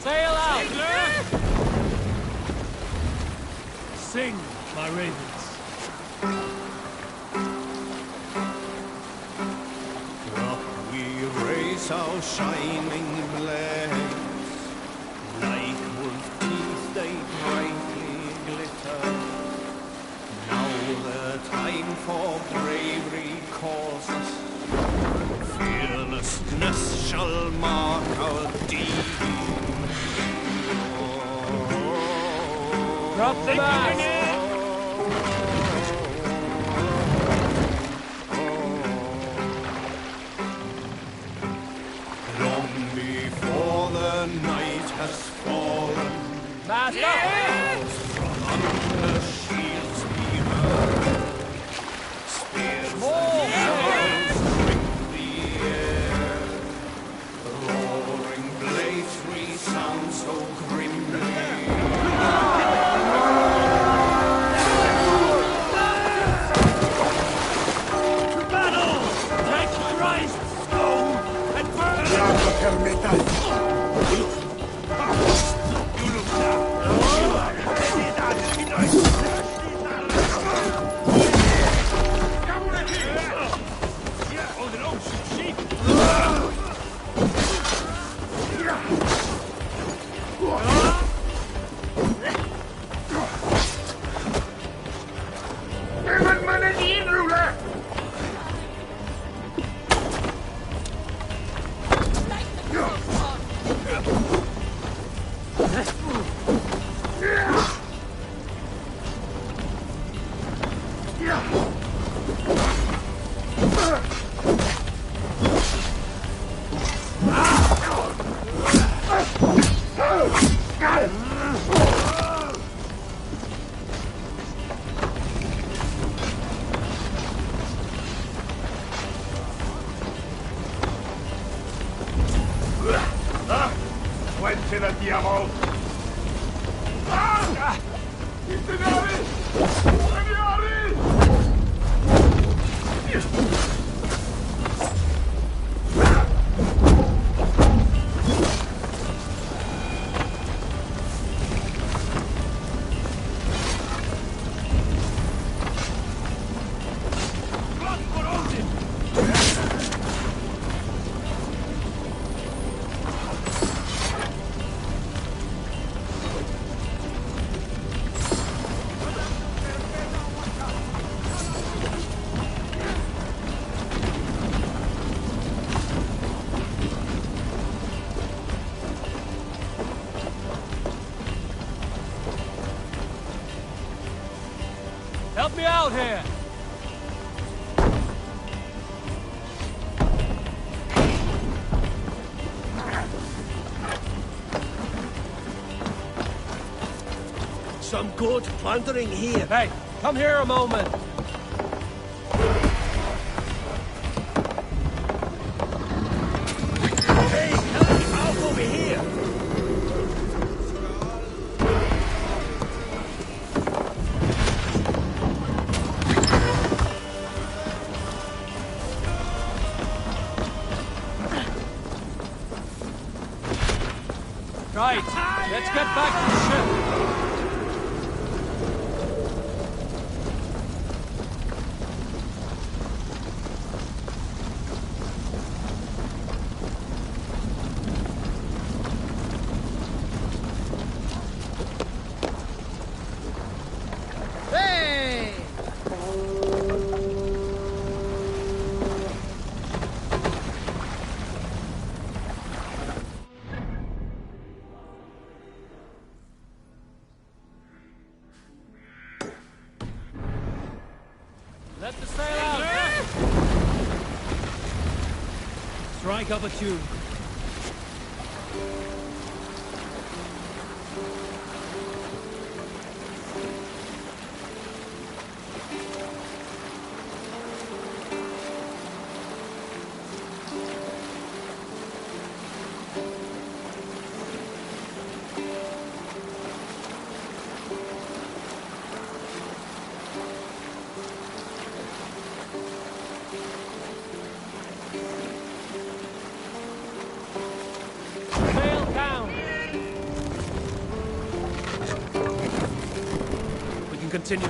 E: Sail out! Sing, my ravens.
U: Up we raise our shining blades, like wolf teeth they brightly glitter. Now the time for bravery calls us. Fearlessness shall mark our deed.
Q: Drop the mask!
U: Long before the night has fallen,
Q: Mask up!
U: from under shields we heard. Spears and arrows ring the air. Roaring blades resound so grimly.
Q: Help me out here!
T: Some good plundering here.
Q: Hey, come here a moment.
T: Hey, help over here!
Q: Right, let's get back to the ship. Let the sail out! Strike up a tune. Continue.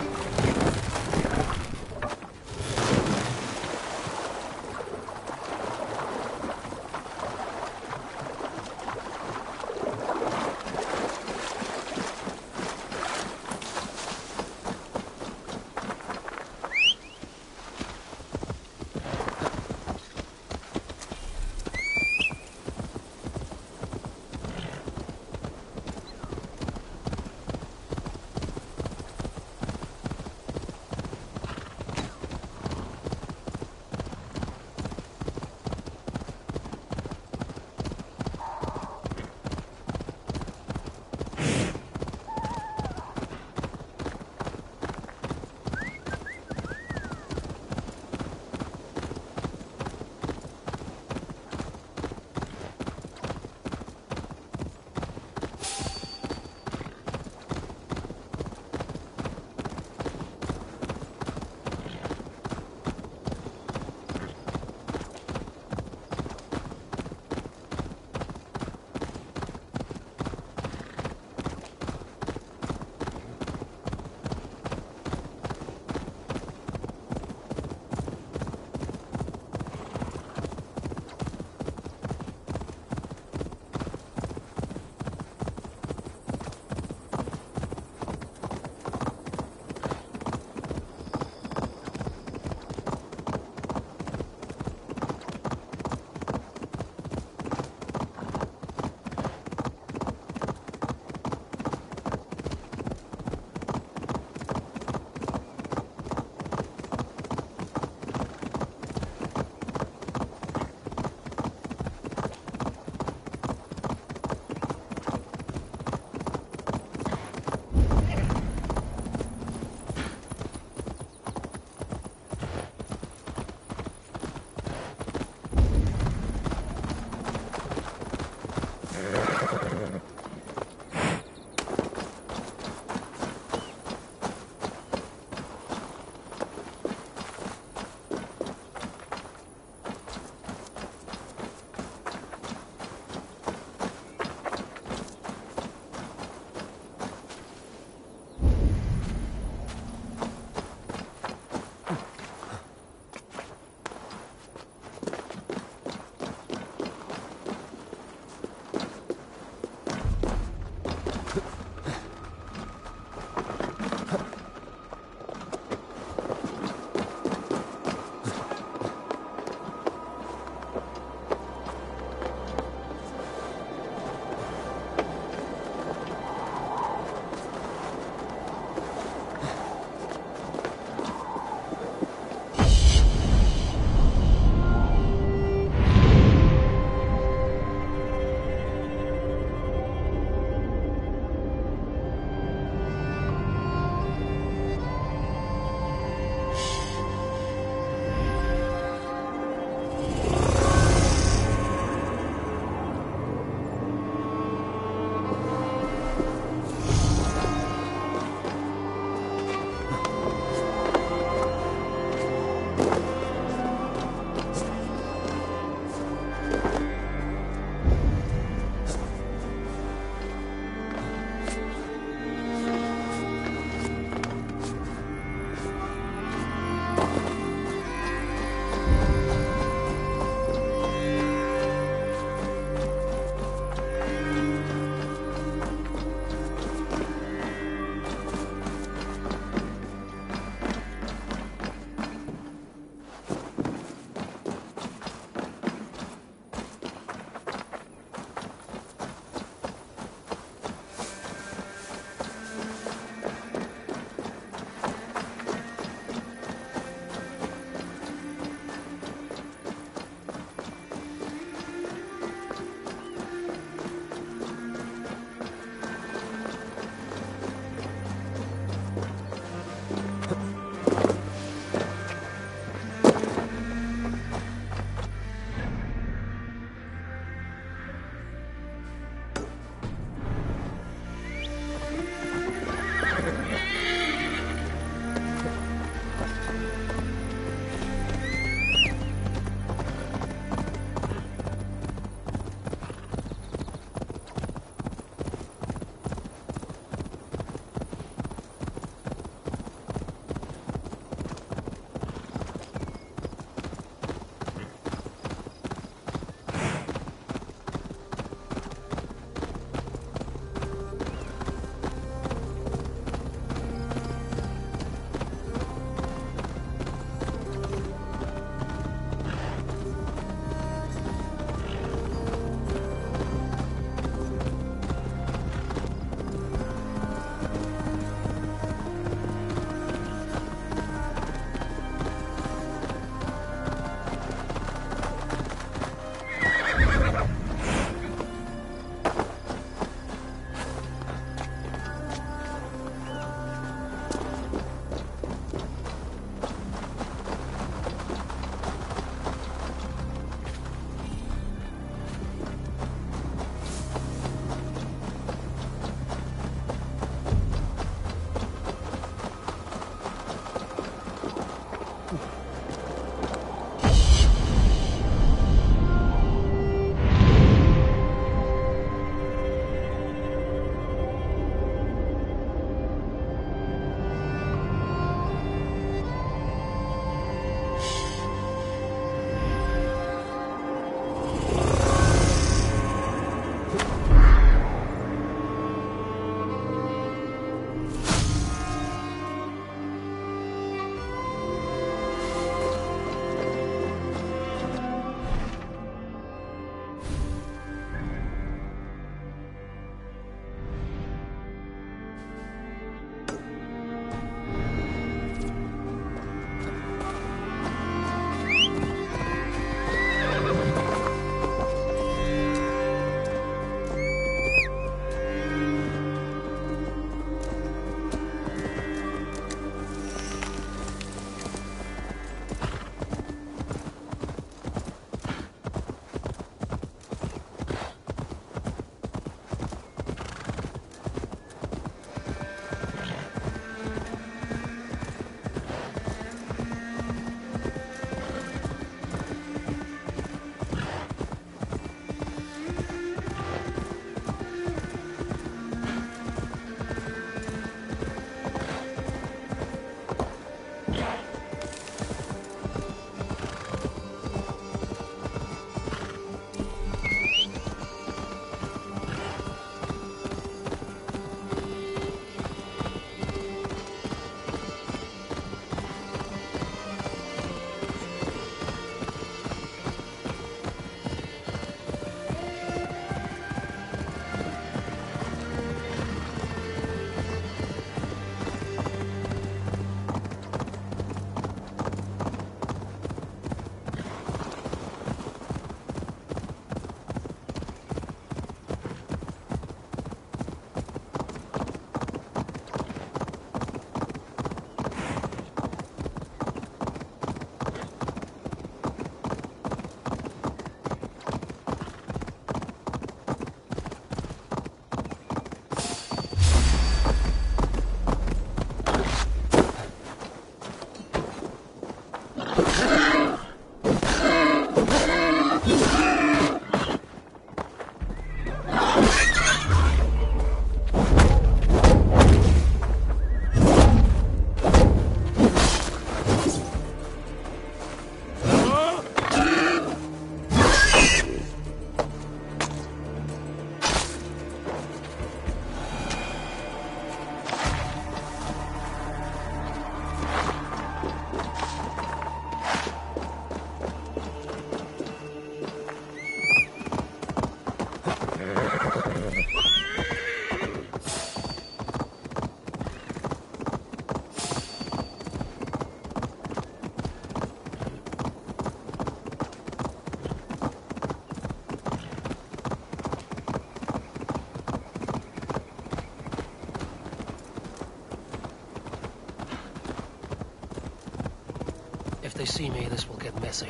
E: If they see me, this will get messy.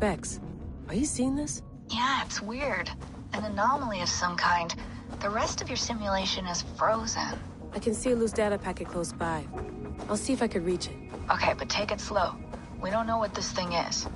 H: Bex, are you seeing this?
V: Yeah, it's weird. An anomaly of some kind. The rest of your simulation is frozen.
H: I can see a loose data packet close by. I'll see if I could reach it.
V: Okay, but take it slow. We don't know what this thing is.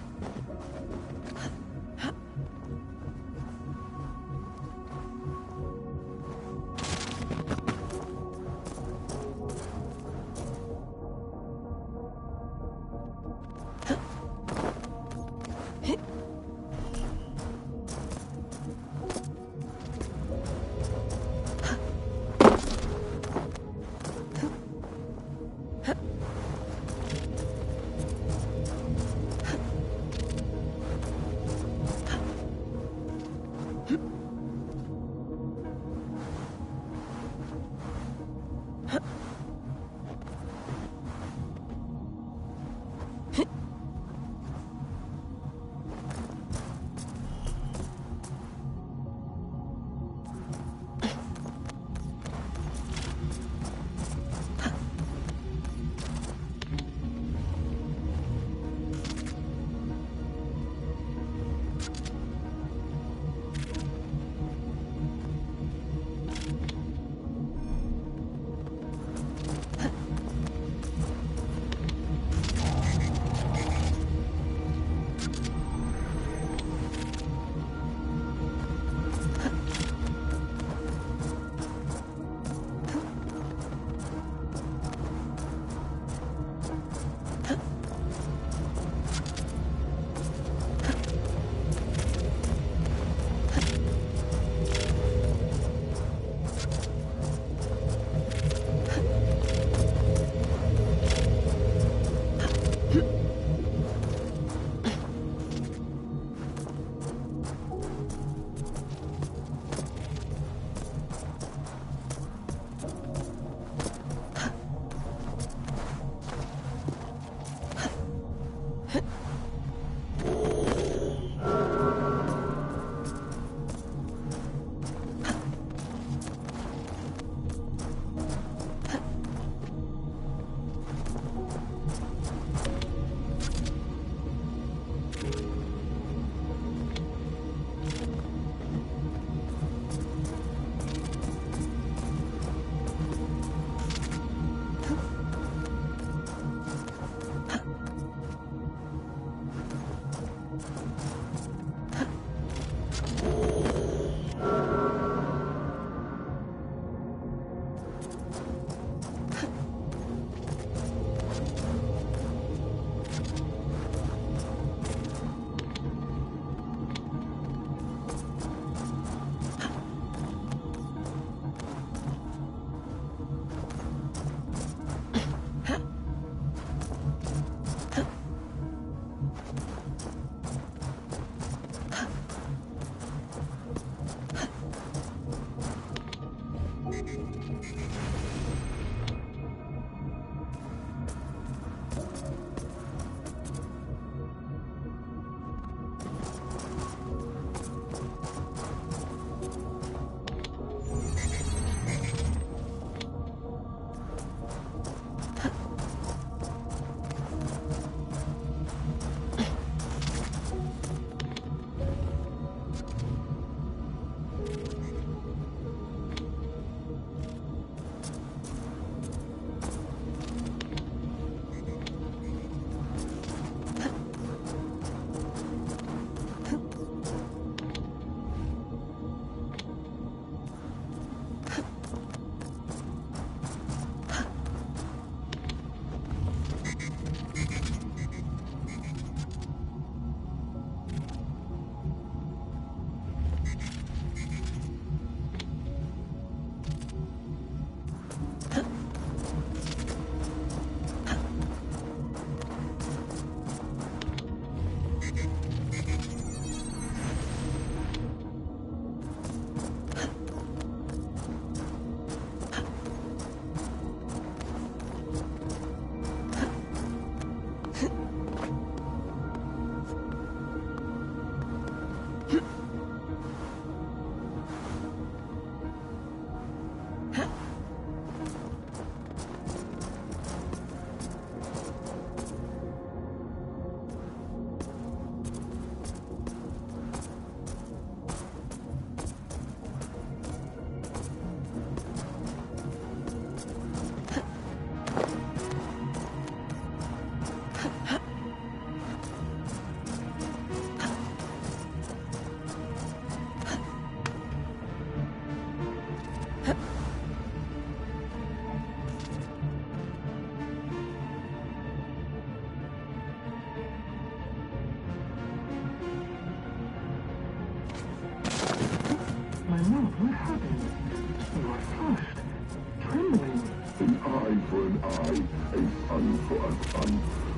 F: for an eye, a son for a son.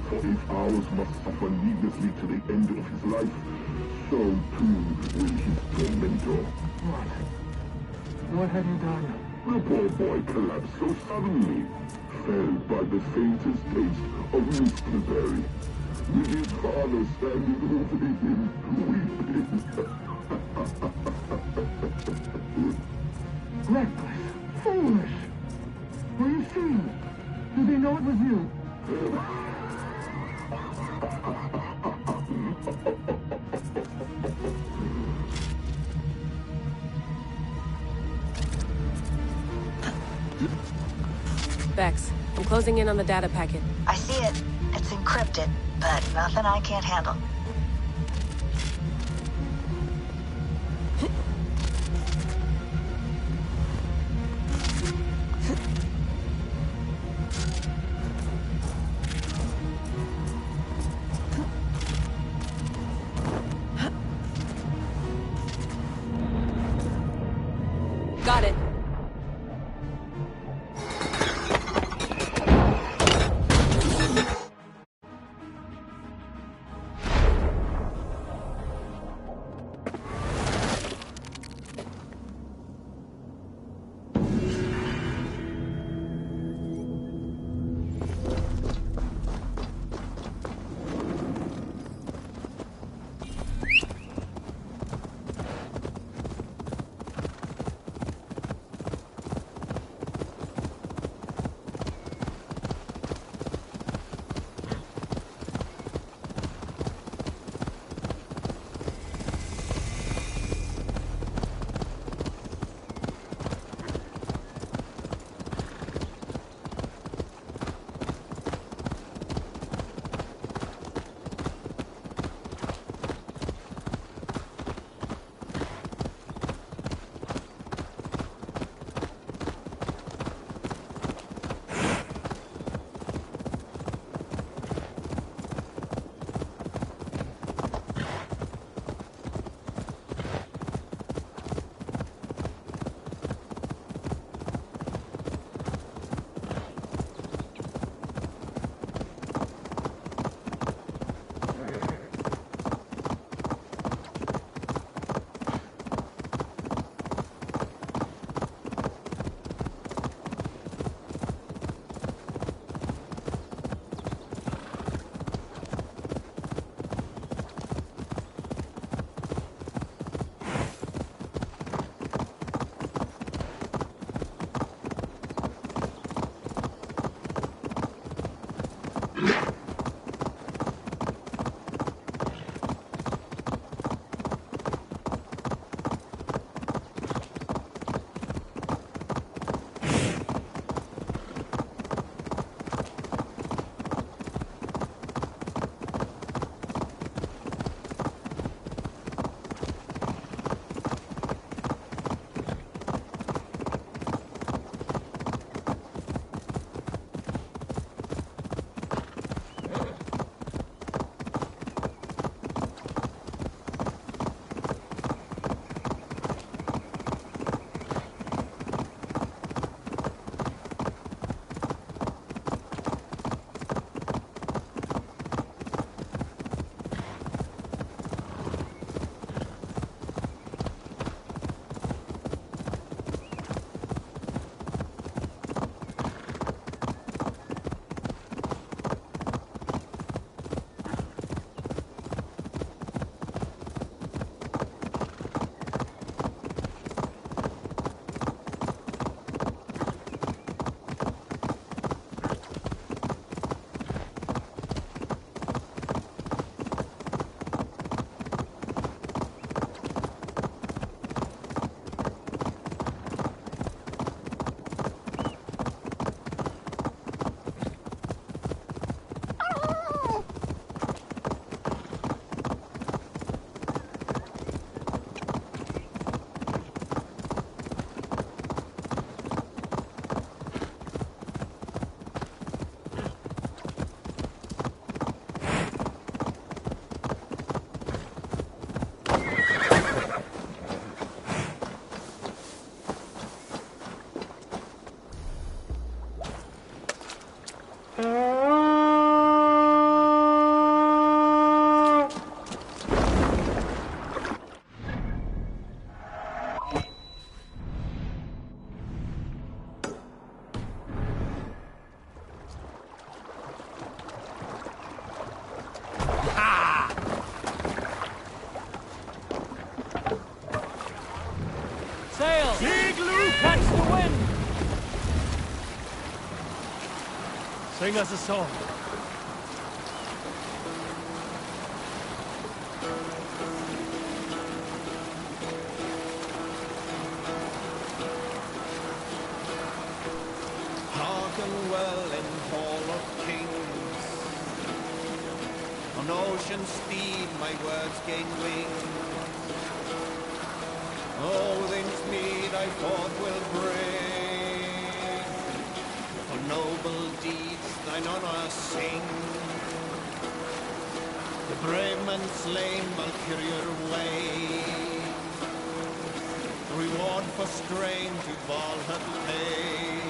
F: For if ours must suffer needlessly to the end of his life, so too will his tormentor.
O: What have you done?
F: The poor boy collapsed so suddenly, fell by the faintest taste of Mistleberry, with his father standing over him, weeping.
O: Reckless, foolish. Were you seen? Do they know it was you?
H: Vex, I'm closing in on the data packet.
V: I see it. It's encrypted, but nothing I can't handle.
H: Got it.
Q: Sail! Big Luke, catch the wind! Sing us a song.
U: Hearken well in Hall of Kings. On ocean speed my words gain wings. Odin's mead I forth will bring. For noble deeds thine honor sing. The brave man slain Valkyrier way. Reward for strain to Valhalla pay.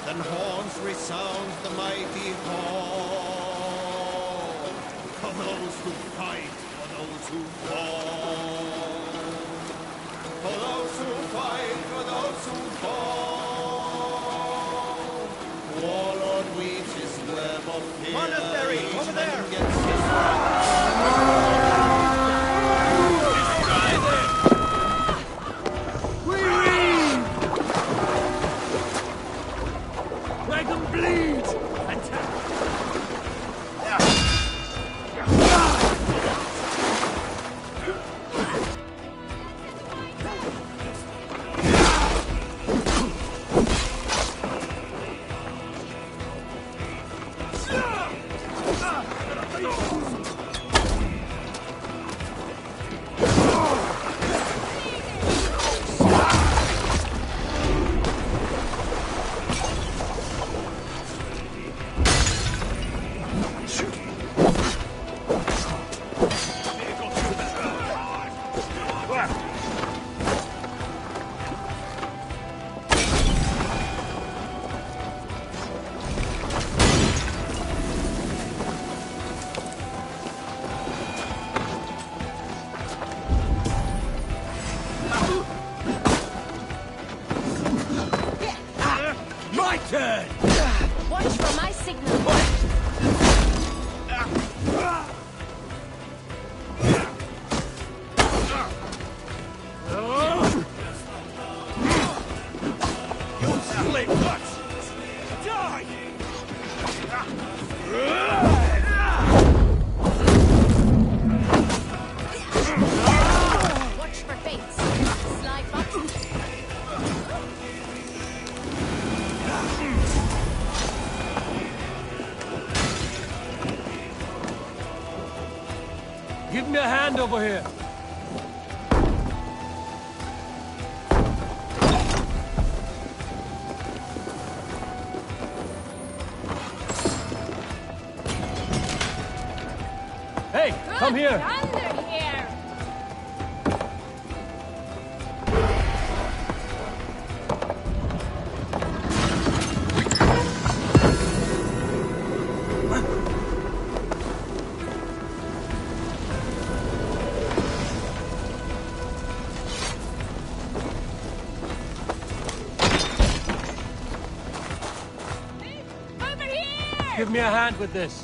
U: Then horns resounds the mighty hall. For those who fight, for those who fall. For those who fight, for those who fall. Warlord weaves his web of fear. Monastery, over there!
Q: Dragon bleeds! Attack! My turn!
G: Watch for my signal.
Q: You split nuts! Die!
G: Watch for fates. Slide button.
Q: Give me a hand over here. Hey, come here.
G: Under here.
Q: Give me a hand with this.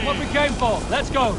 Q: What we came for. Let's go.